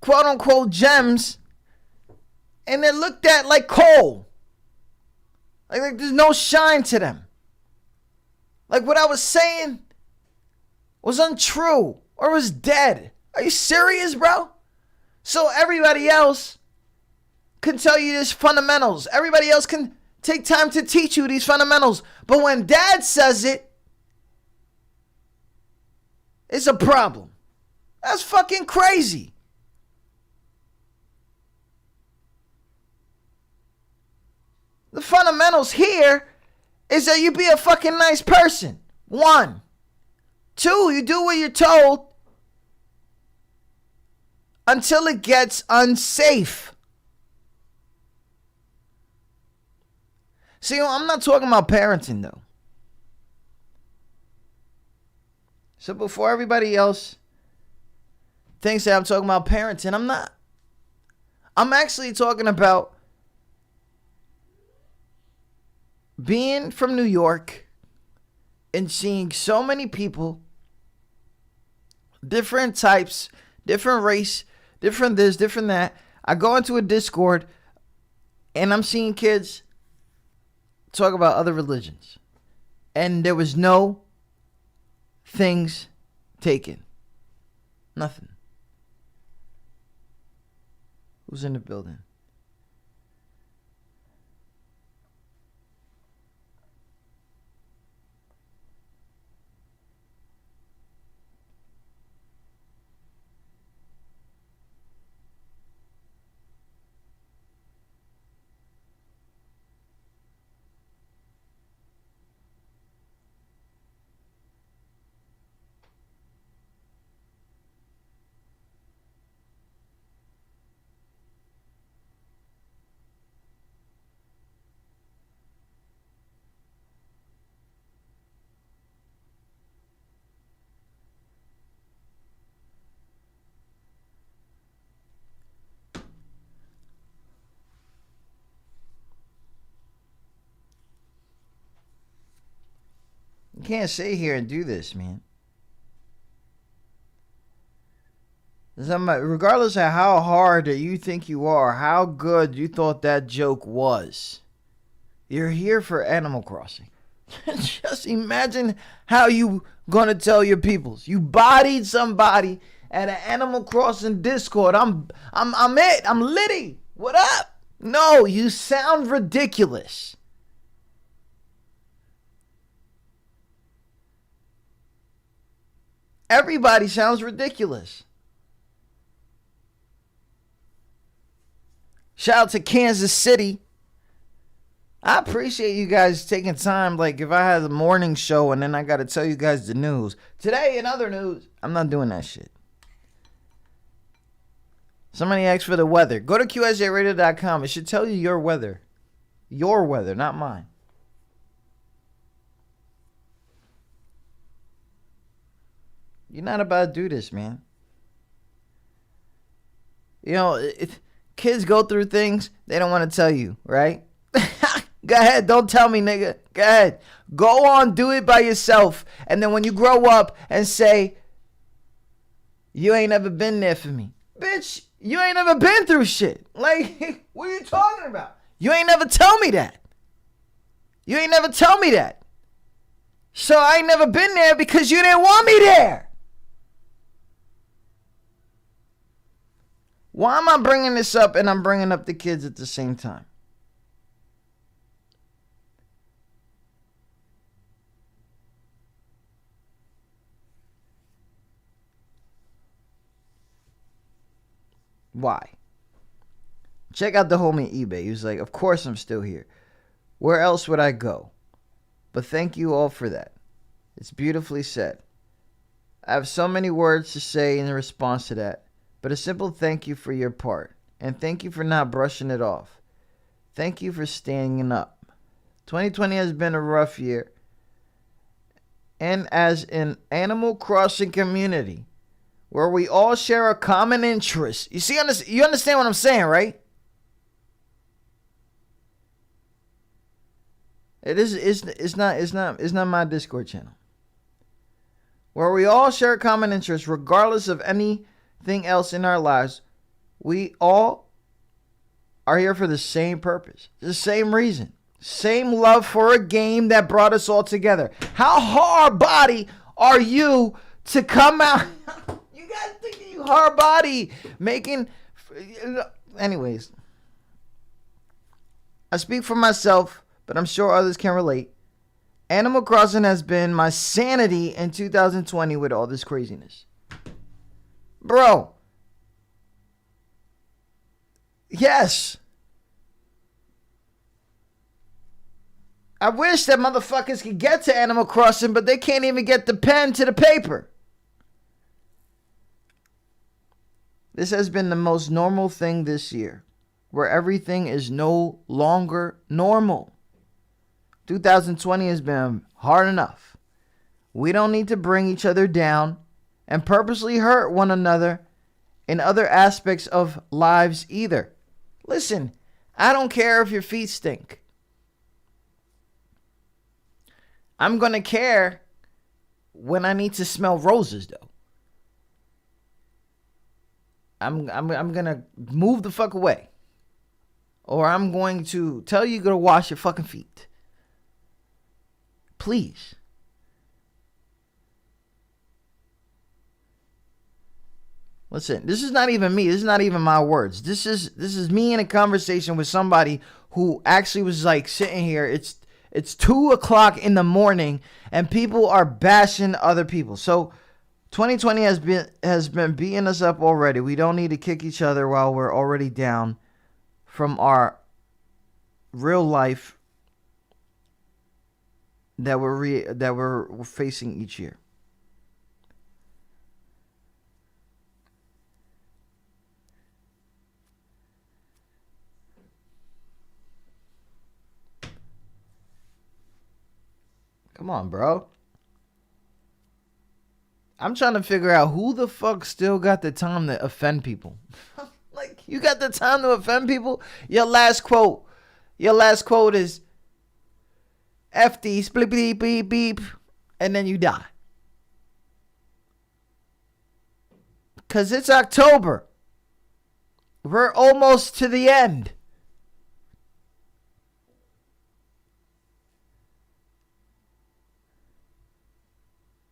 quote unquote gems, and they're looked at like coal. Like there's no shine to them. Like what I was saying was untrue or was dead. Are you serious, bro? So everybody else can tell you these fundamentals. Everybody else can take time to teach you these fundamentals. But when dad says it, it's a problem. That's fucking crazy. The fundamentals here is that you be a fucking nice person. 1. 2, you do what you're told until it gets unsafe. See, I'm not talking about parenting though. So before everybody else thinks that I'm talking about parenting, I'm not. I'm actually talking about being from New York and seeing so many people, different types, different race, different this, different that. I go into a Discord and I'm seeing kids talk about other religions. And there was no things taken. Nothing. Who's in the building? can't sit here and do this, man. Regardless of how hard that you think you are, how good you thought that joke was, you're here for Animal Crossing. Just imagine how you gonna tell your peoples you bodied somebody at an Animal Crossing Discord. I'm it. I'm Liddy. What up? No, you sound ridiculous. Everybody sounds ridiculous. Shout out to Kansas City. I appreciate you guys taking time. Like, if I had the morning show and then I got to tell you guys the news. Today, in other news, I'm not doing that shit. Somebody asked for the weather. Go to QSJRadio.com. It should tell you your weather. Your weather, not mine. You're not about to do this, man. You know, kids go through things they don't want to tell you, right? Go ahead. Don't tell me, nigga. Go ahead. Go on. Do it by yourself. And then when you grow up and say, you ain't never been there for me. Bitch, you ain't never been through shit. Like, what are you talking about? You ain't never tell me that. You ain't never tell me that. So I ain't never been there because you didn't want me there. Why am I bringing this up and I'm bringing up the kids at the same time? Why? Check out the homie eBay. He was like, of course I'm still here. Where else would I go? But thank you all for that. It's beautifully said. I have so many words to say in response to that, but a simple thank you for your part. And thank you for not brushing it off. Thank you for standing up. 2020 has been a rough year. And as an Animal Crossing community, where we all share a common interest. You see, you understand what I'm saying, right? It's not my Discord channel. Where we all share a common interest, regardless of anything else in our lives, we all are here for the same purpose, the same reason, same love for a game that brought us all together. How hard body are you to come out? I think you hard body making. Anyways, I speak for myself, but I'm sure others can relate. Animal Crossing has been my sanity in 2020 with all this craziness. Bro. Yes. I wish that motherfuckers could get to Animal Crossing, but they can't even get the pen to the paper. This has been the most normal thing this year, where everything is no longer normal. 2020 has been hard enough. We don't need to bring each other down and purposely hurt one another in other aspects of lives either. Listen, I don't care if your feet stink. I'm going to care when I need to smell roses, though. I'm gonna move the fuck away. Or I'm going to tell you to wash your fucking feet. Please. Listen, this is not even me. This is not even my words. This is me in a conversation with somebody who actually was like sitting here. It's 2:00 in the morning and people are bashing other people. So 2020 has been beating us up already. We don't need to kick each other while we're already down from our real life that we're facing each year. Come on, bro. I'm trying to figure out who the fuck still got the time to offend people. Like, you got the time to offend people? Your last quote is FD split beep beep beep. and then you die. Because it's October. We're almost to the end.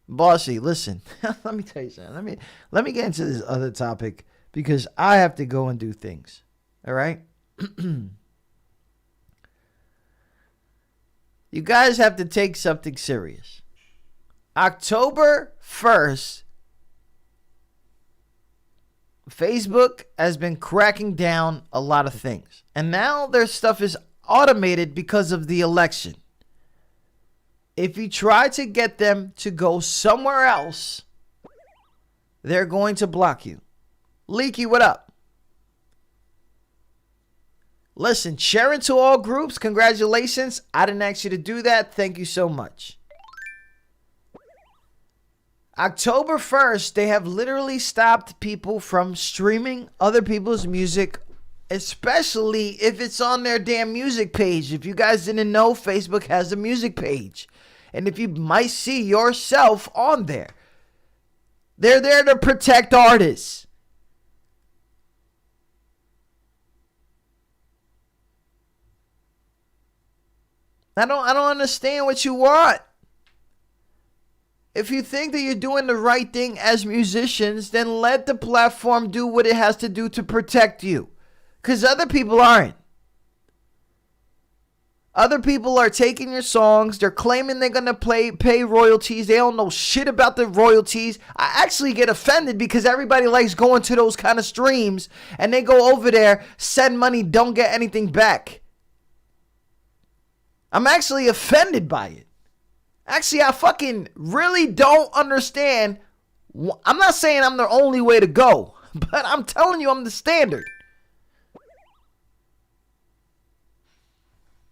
Bossy, listen. Let me tell you something. Let me get into this other topic because I have to go and do things. All right? You guys have to take something serious. October 1st, Facebook has been cracking down a lot of things. And now their stuff is automated because of the election. If you try to get them to go somewhere else, they're going to block you. Leaky, what up? Listen, sharing to all groups, congratulations. I didn't ask you to do that. Thank you so much. October 1st, they have literally stopped people from streaming other people's music, especially if it's on their damn music page. If you guys didn't know, Facebook has a music page. And if you might see yourself on there, they're there to protect artists. I don't understand what you want. If you think that you're doing the right thing as musicians, then let the platform do what it has to do to protect you. Because other people aren't. Other people are taking your songs. They're claiming they're going to pay royalties. They don't know shit about the royalties. I actually get offended because everybody likes going to those kind of streams. And they go over there, send money, don't get anything back. I'm actually offended by it. Actually, I fucking really don't understand. I'm not saying I'm the only way to go. But I'm telling you I'm the standard.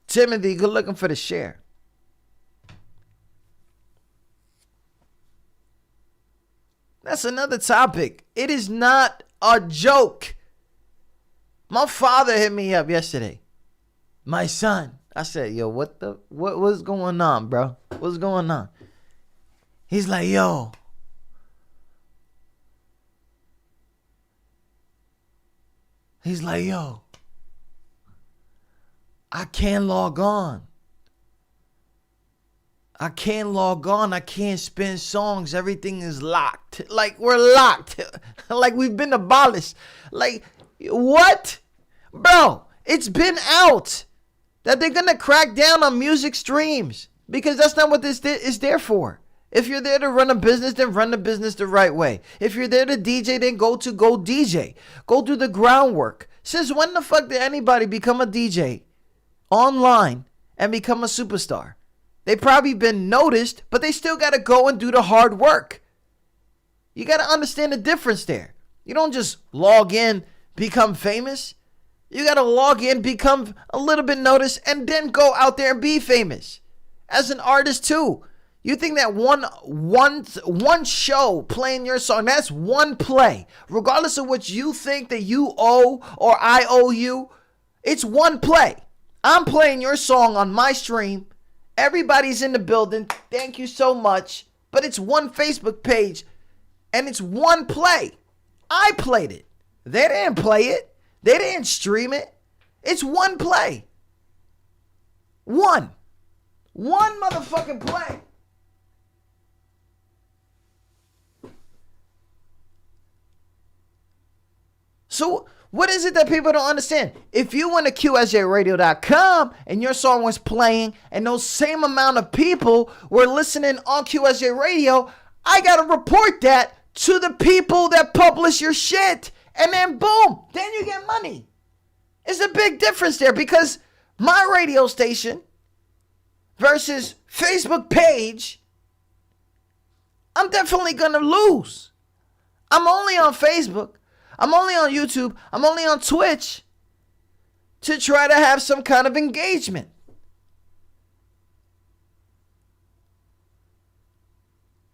Timothy, good looking for the share. That's another topic. It is not a joke. My father hit me up yesterday. My son. I said, yo, what's going on, bro? What's going on? He's like, yo. He's like, yo. I can't log on. I can't spin songs. Everything is locked. Like, we're locked. Like, we've been abolished. Like, what? Bro, it's been out that they're going to crack down on music streams. Because that's not what this is there for. If you're there to run a business, then run the business the right way. If you're there to DJ, then go DJ. Go do the groundwork. Since when the fuck did anybody become a DJ online and become a superstar? They probably been noticed, but they still got to go and do the hard work. You got to understand the difference there. You don't just log in, become famous. You got to log in, become a little bit noticed, and then go out there and be famous. As an artist too. You think that one show playing your song, that's one play. Regardless of what you think that you owe or I owe you, it's one play. I'm playing your song on my stream. Everybody's in the building. Thank you so much. But it's one Facebook page and it's one play. I played it. They didn't play it. They didn't stream it. It's one play. One motherfucking play. So what is it that people don't understand? If you went to QSJRadio.com and your song was playing and those same amount of people were listening on QSJ Radio, I got to report that to the people that publish your shit. And then boom, then you get money. It's a big difference there because my radio station versus Facebook page, I'm definitely going to lose. I'm only on Facebook. I'm only on YouTube. I'm only on Twitch to try to have some kind of engagement.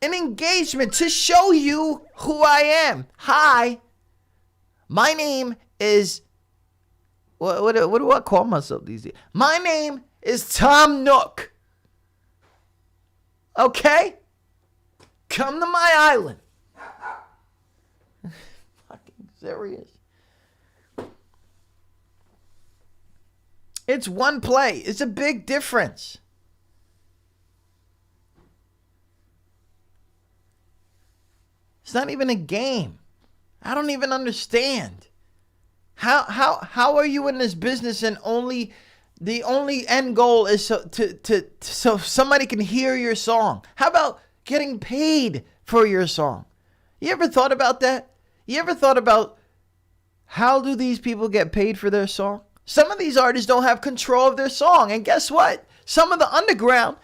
An engagement to show you who I am. Hi, my name is, what do I call myself these days? My name is Tom Nook. Okay? Come to my island. Fucking serious. It's one play. It's a big difference. It's not even a game. I don't even understand. How are you in this business and the only end goal is so somebody can hear your song? How about getting paid for your song? You ever thought about that? You ever thought about how do these people get paid for their song? Some of these artists don't have control of their song. And guess what? Some of the underground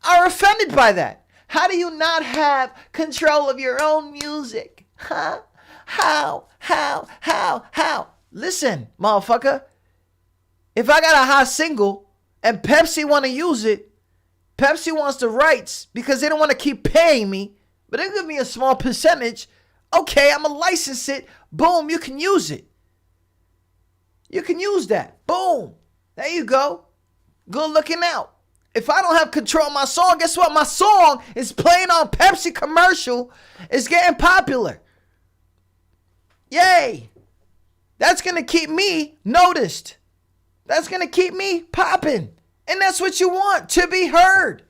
are offended by that. How do you not have control of your own music? Huh? How? Listen, motherfucker. If I got a hot single and Pepsi want to use it, Pepsi wants the rights because they don't want to keep paying me, but they give me a small percentage. Okay, I'm going to license it. Boom, you can use it. You can use that. Boom. There you go. Good looking out. If I don't have control of my song, guess what? My song is playing on Pepsi commercial. It's getting popular. Yay. That's going to keep me noticed. That's going to keep me popping. And that's what you want, to be heard.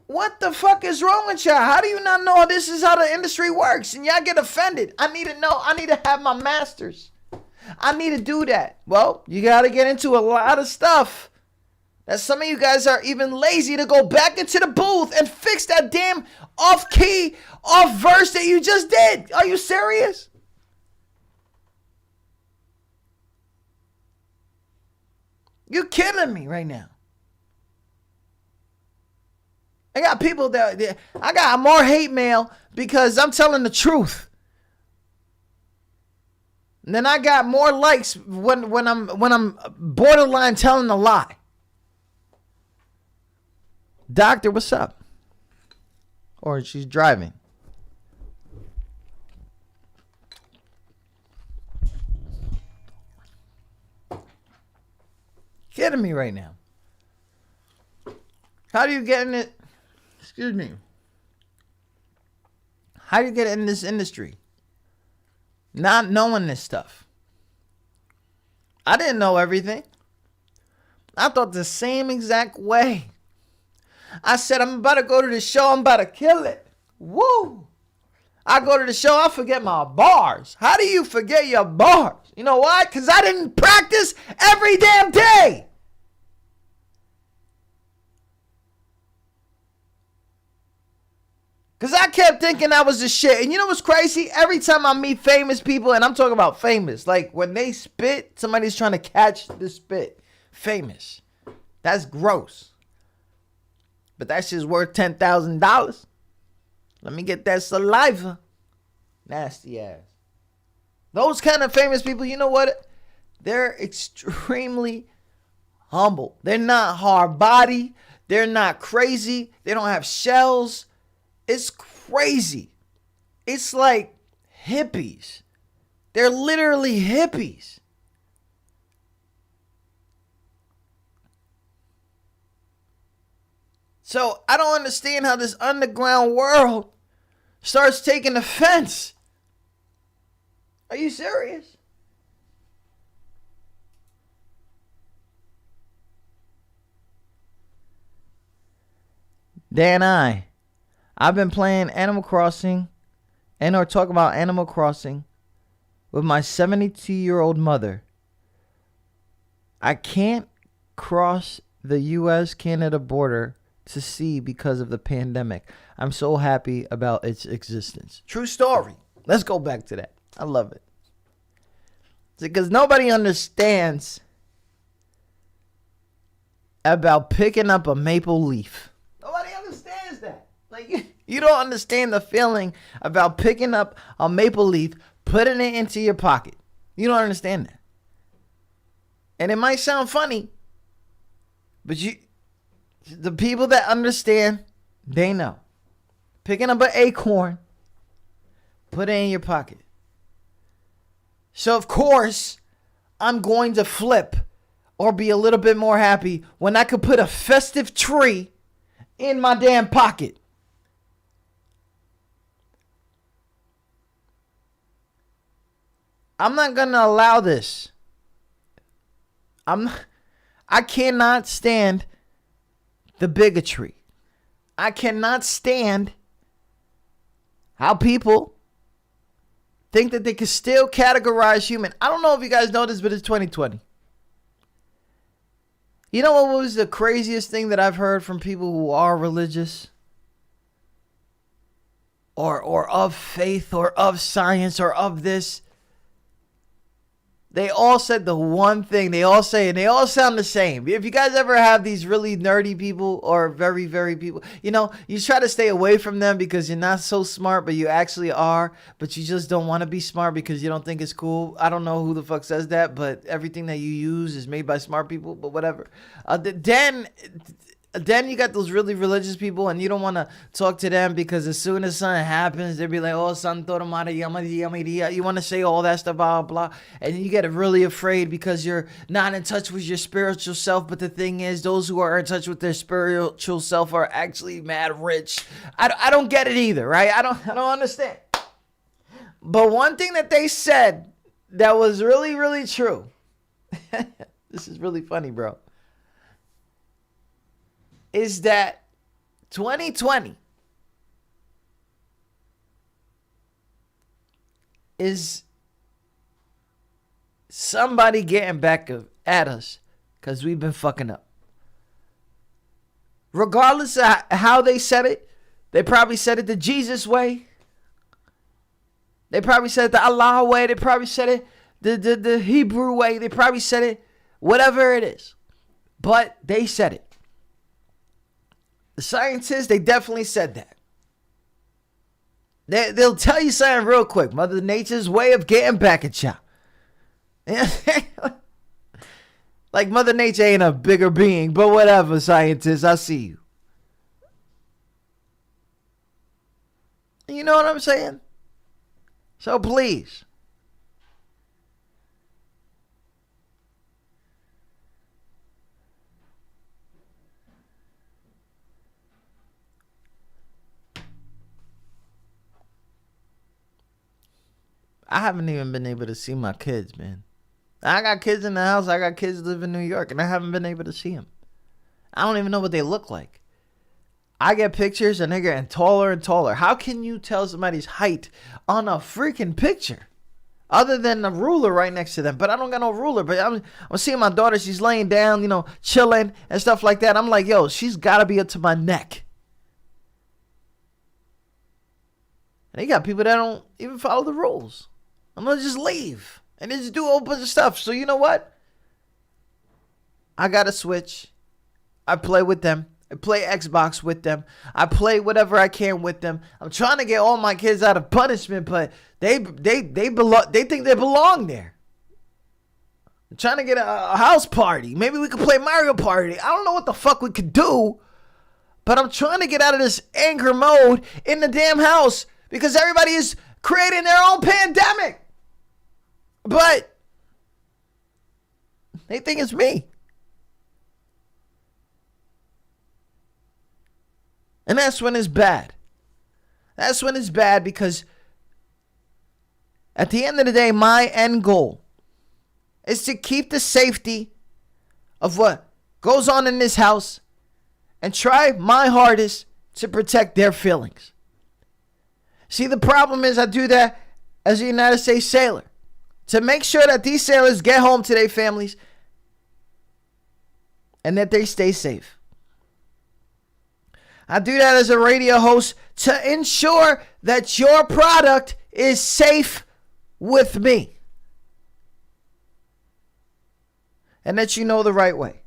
What the fuck is wrong with y'all? How do you not know this is how the industry works? And y'all get offended. I need to know. I need to have my masters. I need to do that. Well, you got to get into a lot of stuff. That some of you guys are even lazy to go back into the booth and fix that damn off key, off verse that you just did. Are you serious? You're killing me right now. I got people I got more hate mail because I'm telling the truth. And then I got more likes when I'm borderline telling a lie. Doctor, what's up? Or she's driving. Kidding me right now. How do you get in it? Excuse me. How do you get in this industry? Not knowing this stuff. I didn't know everything. I thought the same exact way. I said, I'm about to go to the show. I'm about to kill it. Woo. I go to the show. I forget my bars. How do you forget your bars? You know why? Because I didn't practice every damn day. Because I kept thinking I was the shit. And you know what's crazy? Every time I meet famous people, and I'm talking about famous, like when they spit, somebody's trying to catch the spit. Famous. That's gross. But that shit's worth $10,000. Let me get that saliva. Nasty ass. Those kind of famous people, you know what? They're extremely humble. They're not hard body. They're not crazy. They don't have shells. It's crazy. It's like hippies. They're literally hippies. So I don't understand how this underground world starts taking offense. Are you serious? I've been playing Animal Crossing and or talking about Animal Crossing with my 72-year-old mother. I can't cross the U.S.-Canada border to see because of the pandemic. I'm so happy about its existence. True story. Let's go back to that. I love it. Because nobody understands about picking up a maple leaf. Nobody understands that. Like, you don't understand the feeling about picking up a maple leaf, putting it into your pocket. You don't understand that. And it might sound funny, but the people that understand, they know. Picking up an acorn, put it in your pocket. So, of course, I'm going to flip or be a little bit more happy when I could put a festive tree in my damn pocket. I'm not going to allow this. I cannot stand the bigotry. I cannot stand how people think that they can still categorize human. I don't know if you guys know this, but it's 2020. You know what was the craziest thing that I've heard from people who are religious? Or of faith, or of science, or of this? They all said the one thing. They all say, and they all sound the same. If you guys ever have these really nerdy people or very, very people, you know, you try to stay away from them because you're not so smart, but you actually are. But you just don't want to be smart because you don't think it's cool. I don't know who the fuck says that, but everything that you use is made by smart people, but whatever. Then you got those really religious people, and you don't want to talk to them because as soon as something happens, they'll be like, oh, Santo Maria, Maria. You want to say all that stuff, blah, blah. And you get really afraid because you're not in touch with your spiritual self. But the thing is, those who are in touch with their spiritual self are actually mad rich. I don't get it either, right? I don't understand. But one thing that they said that was really, really true. This is really funny, bro. Is that 2020 is somebody getting back at us because we've been fucking up. Regardless of how they said it, they probably said it the Jesus way. They probably said it the Allah way. They probably said it the Hebrew way. They probably said it whatever it is. But they said it. The scientists, they definitely said that. They'll tell you something real quick. Mother Nature's way of getting back at y'all. Like Mother Nature ain't a bigger being, but whatever, scientists, I see you. You know what I'm saying? So please. I haven't even been able to see my kids, man. I got kids in the house. I got kids live in New York, and I haven't been able to see them. I don't even know what they look like. I get pictures, and they're getting taller and taller. How can you tell somebody's height on a freaking picture? Other than the ruler right next to them. But I don't got no ruler. But I'm seeing my daughter. She's laying down, you know, chilling and stuff like that. I'm like, yo, she's got to be up to my neck. And you got people that don't even follow the rules. I'm going to just leave. And they just do a whole bunch of stuff. So you know what? I got a Switch. I play with them. I play Xbox with them. I play whatever I can with them. I'm trying to get all my kids out of punishment, but they think they belong there. I'm trying to get a house party. Maybe we could play Mario Party. I don't know what the fuck we could do, but I'm trying to get out of this anger mode in the damn house because everybody is creating their own pandemic. But they think it's me. And that's when it's bad. That's when it's bad because at the end of the day, my end goal is to keep the safety of what goes on in this house and try my hardest to protect their feelings. See, the problem is I do that as a United States sailor to make sure that these sailors get home to their families and that they stay safe. I do that as a radio host to ensure that your product is safe with me. And that you know the right way.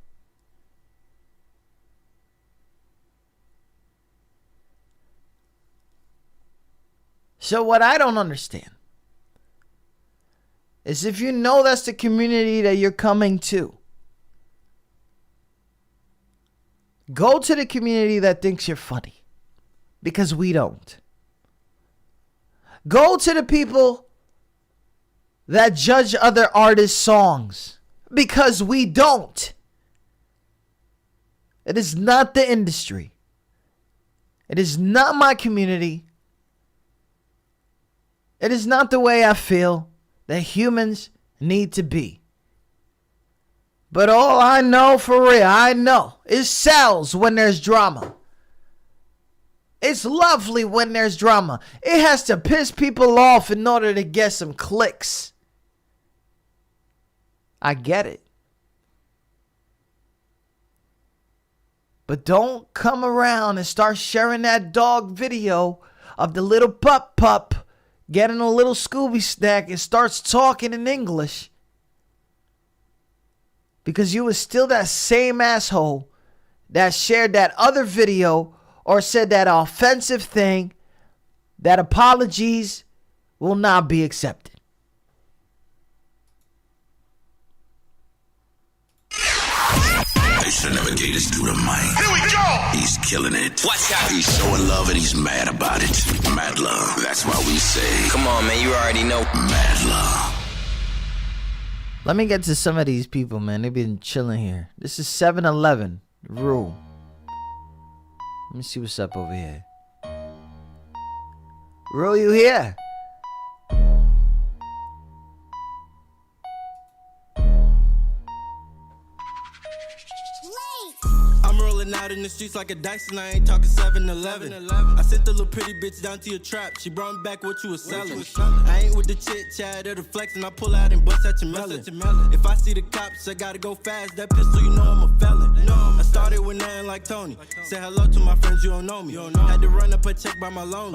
So what I don't understand is if you know that's the community that you're coming to, go to the community that thinks you're funny, because we don't. Go to the people that judge other artists' songs, because we don't. It is not the industry. It is not my community. It is not the way I feel. that humans need to be. But all I know for real, it sells when there's drama. It's lovely when there's drama. It has to piss people off in order to get some clicks. I get it. But don't come around and start sharing that dog video of the little pup getting a little Scooby snack and starts talking in English. Because you was still that same asshole that shared that other video or said that offensive thing, that apologies will not be accepted. They should never gave this dude a mic. Here we go! He's killing it. Watch out! He's so in love and he's mad about it. Mad love. That's why we say, come on, man, you already know. Mad love. Let me get to some of these people, man. They've been chilling here. This is 7-Eleven. Rule. Let me see what's up over here. Rule, you here? I'm rolling out in the streets like a dice and I ain't talking 7-Eleven. I sent the little pretty bitch down to your trap. She brought me back what you was selling. I ain't with the chit chat or the flex and I pull out and bust at your melon. If I see the cops, I gotta go fast. That pistol, you know I'm a felon. I started with nothing like Tony. Say hello to my friends, you don't know me. Had to run up a check by my loan.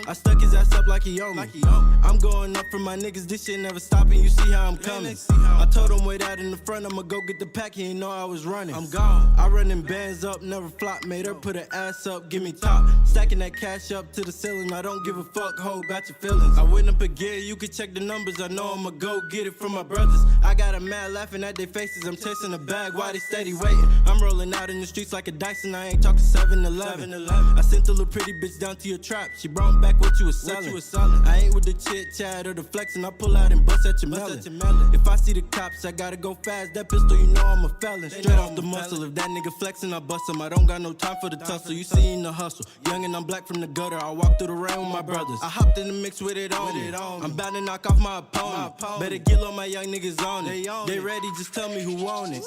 I stuck his ass up like he owned me. I'm going up for my niggas, this shit never stopping. You see how I'm coming. I told him wait out in the front, I'ma go get the pack. He ain't know I was running. I'm gone. I run them bands up, never flop. Made her put her ass up, give me top. Stacking that cash up to the ceiling. I don't give a fuck, ho, got your feelings. I went up a gear, you can check the numbers. I know I'ma go get it from my brothers. I got a mad laughing at their faces. I'm chasing a bag, why they steady waiting? I'm rolling out in the streets like a dice and I ain't talking 7-Eleven. I sent the little pretty bitch down to your trap. She brought me back what you was selling. I ain't with the chit chat or the flex and I pull out and bust at your melon. If I see the cops, I gotta go fast. That pistol, you know I'm a felon. Straight off the muscle. If that nigga flexing, I bust him. I don't got no time for the tussle. You seen the hustle. Young and I'm black from the gutter. I walk through the rain with my brothers. I hopped in the mix with it on me. I'm bound to knock off my opponent. Better get on my young niggas on it. They ready, just tell me who want it.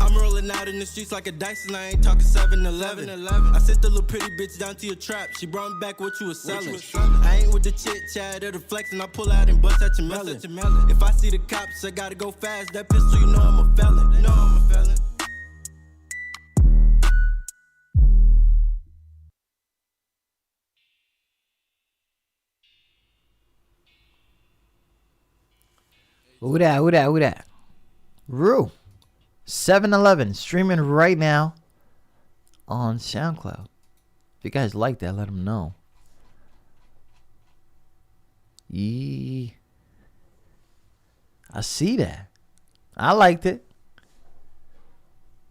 I'm rolling out in the streets like a dice and I ain't talking 7-Eleven. I sent the little pretty bitch down to your trap. She brought me back what you was selling. I ain't with the chit chat or the flex and I pull out and bust at your melon. If I see the cops, I gotta go fast. That pistol, you know I'm a felon. You know I'm a felon. Who that? Rue. 7-Eleven. Streaming right now on SoundCloud. If you guys like that, let them know. I see that. I liked it.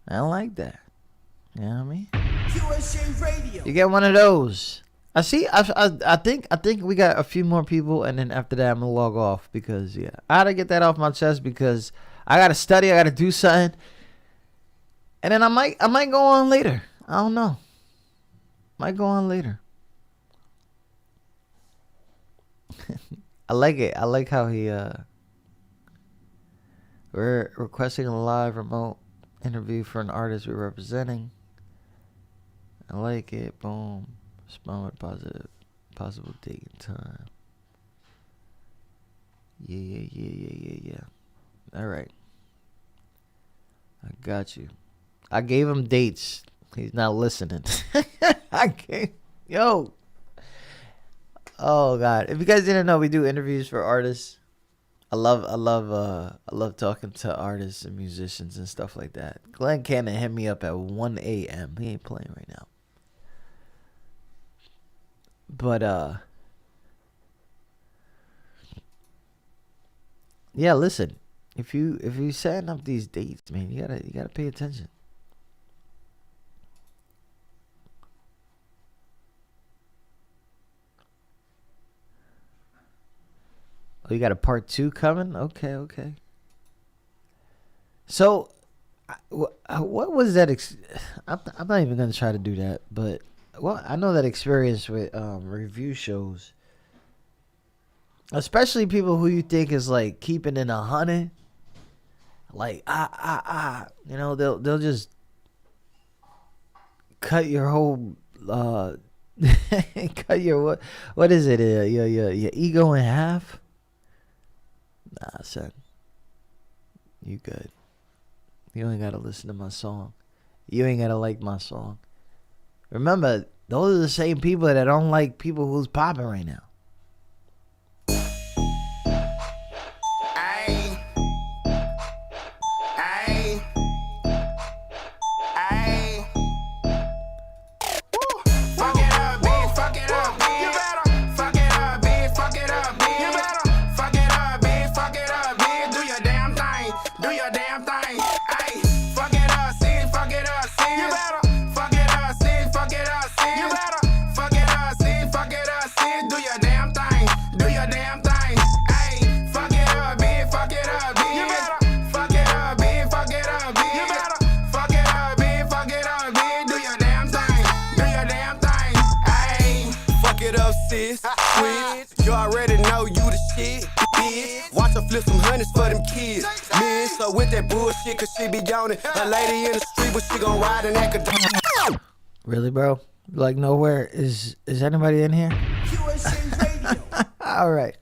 I like that. You know what I mean? Radio. You get one of those. I see. I think we got a few more people, and then after that, I'm gonna log off because I gotta get that off my chest because I gotta study. I gotta do something, and then I might go on later. I don't know. Might go on later. I like it. I like how he we're requesting a live remote interview for an artist we're representing. I like it. Boom. Respond with possible date and time. Yeah. All right. I got you. I gave him dates. He's not listening. Yo. Oh God. If you guys didn't know, we do interviews for artists. I love talking to artists and musicians and stuff like that. Glenn Cannon hit me up at 1 a.m. He ain't playing right now. But yeah, listen. If you setting up these dates, man, you gotta pay attention. Oh, you got a part 2 coming? Okay. So, what was that? I'm not even gonna try to do that, but. Well, I know that experience with review shows. Especially people who you think is like keeping it 100. Like you know, they'll just cut your whole cut your what is it? Your ego in half. Nah, son. You good. You ain't gotta listen to my song. You ain't gotta like my song. Remember, those are the same people that don't like people who's popping right now. You already know you the shit, bitch. Watch her flip some honeys for them kids. Man, so with that bullshit, cause she be yawning. A lady in the street, but she gon' ride and act a Really, bro? Like nowhere? Is anybody in here? All right.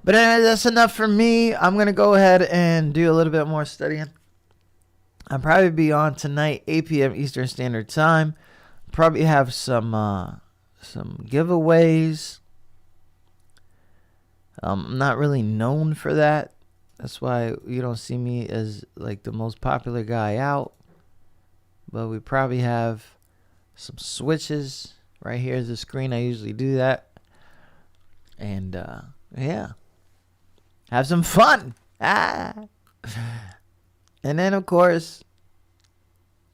But anyway, that's enough for me. I'm going to go ahead and do a little bit more studying. I'll probably be on tonight, 8 p.m. Eastern Standard Time. Probably have some giveaways. I'm not really known for that. That's why you don't see me as like the most popular guy out. But we probably have some switches. Right here is the screen. I usually do that. And yeah. Have some fun. And then of course,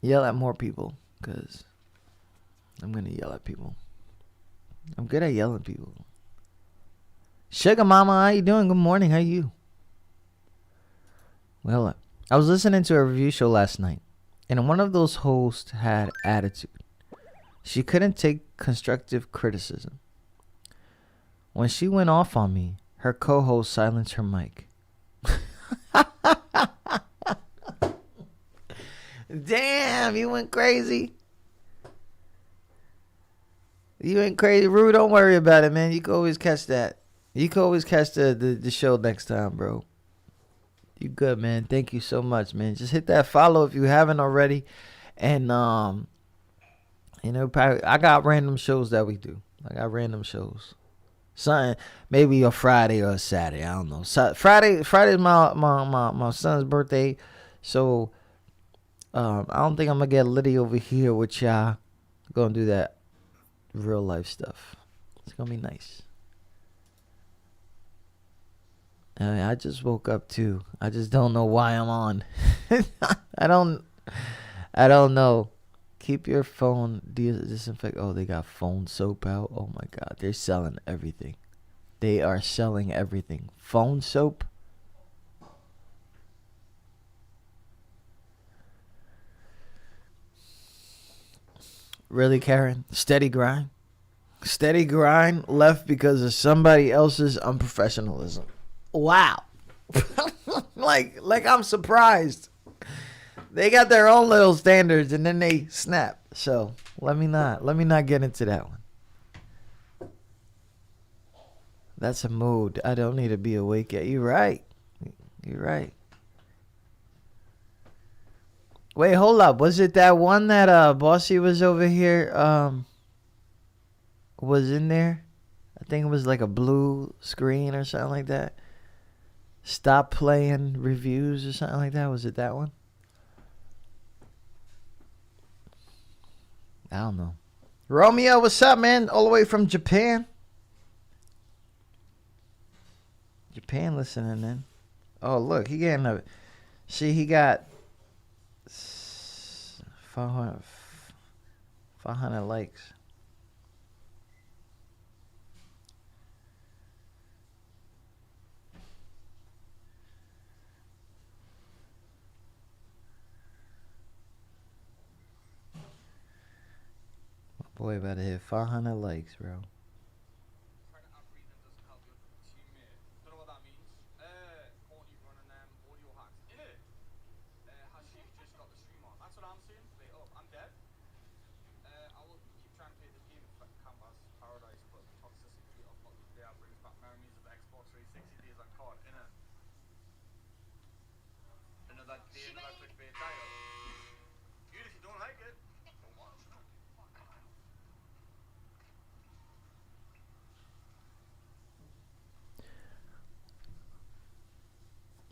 yell at more people. Because I'm going to yell at people. I'm good at yelling at people. Sugar Mama, how you doing? Good morning. How are you? Well, I was listening to a review show last night, and one of those hosts had attitude. She couldn't take constructive criticism. When she went off on me, her co-host silenced her mic. Damn, you went crazy. You went crazy. Rue, don't worry about it, man. You can always catch that. You can always catch the show next time, bro. You good, man. Thank you so much, man. Just hit that follow if you haven't already. And, you know, probably, I got random shows that we do. I got random shows. Something, maybe a Friday or a Saturday. I don't know. Friday's my son's birthday. So, I don't think I'm going to get litty over here with y'all. Going to do that real life stuff. It's going to be nice. I just woke up too. I just don't know why I'm on. I don't know. Keep your phone disinfect. Oh, they got phone soap out. Oh my God, they're selling everything. They are selling everything. Phone soap. Really, Karen? Steady grind. Steady grind left because of somebody else's unprofessionalism. Wow. like I'm surprised. They got their own little standards and then they snap. So let me not get into that one. That's a mood. I don't need to be awake yet. You're right. Wait, hold up. Was it that one that Bossy was over here was in there? I think it was like a blue screen or something like that. Stop playing reviews or something like that. Was it that one? I don't know. Romeo, what's up, man? All the way from Japan. Japan listening, man. Oh, look. He getting a... See, he got 500 likes. Boy, about to hit 500 likes, bro.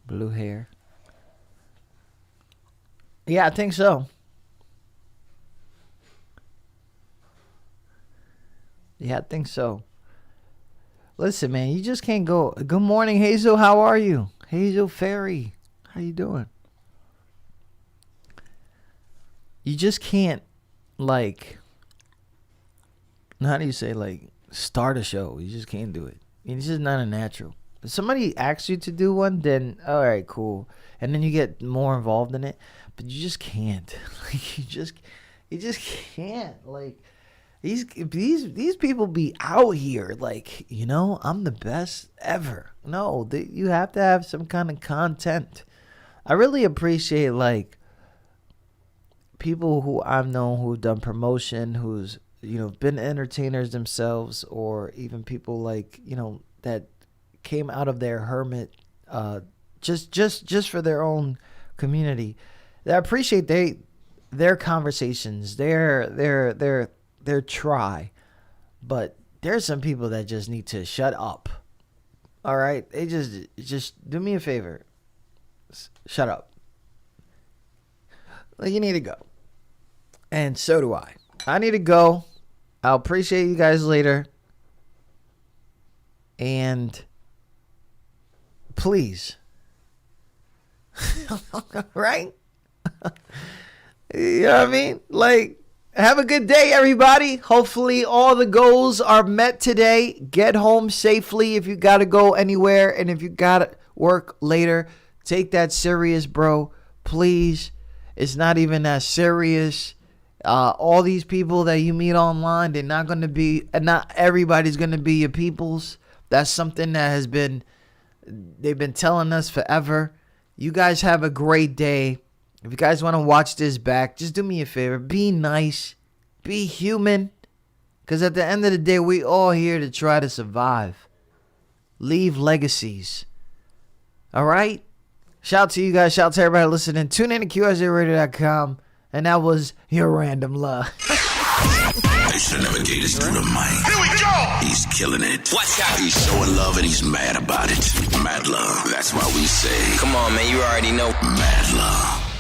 Blue hair. Yeah, I think so. Yeah, I think so. Listen, man, you just can't go. Good morning, Hazel. How are you? Hazel Ferry. How you doing? You just can't, like, how do you say, like, start a show. You just can't do it. It's just not a natural. If somebody asks you to do one, then, all right, cool. And then you get more involved in it. But you just can't. Like, you just can't. Like, these people be out here like, you know, I'm the best ever. No, you have to have some kind of content. I really appreciate, like, people who I've known who've done promotion, who's, you know, been entertainers themselves, or even people like, you know, that came out of their hermit just for their own community. I appreciate their conversations, their try, but there's some people that just need to shut up. All right, they just do me a favor, shut up. Like, you need to go, and so do I. I need to go. I'll appreciate you guys later, and please, right? You know what I mean? Like, have a good day, everybody. Hopefully all the goals are met today. Get home safely if you got to go anywhere. And if you got to work later, take that serious, bro. Please. It's not even that serious. All these people that you meet online, they're not going to be, not everybody's going to be your peoples. That's something that they've been telling us forever. You guys have a great day. If you guys want to watch this back, just do me a favor. Be nice. Be human. Because at the end of the day, we all here to try to survive. Leave legacies. All right? Shout out to you guys. Shout out to everybody listening. Tune in to QSJRadio.com. And that was your random love. Extra navigators through the mind. Here we go! He's killing it. Watch out. He's so in love and he's mad about it. Mad love. That's why we say, come on, man, you already know. Mad love.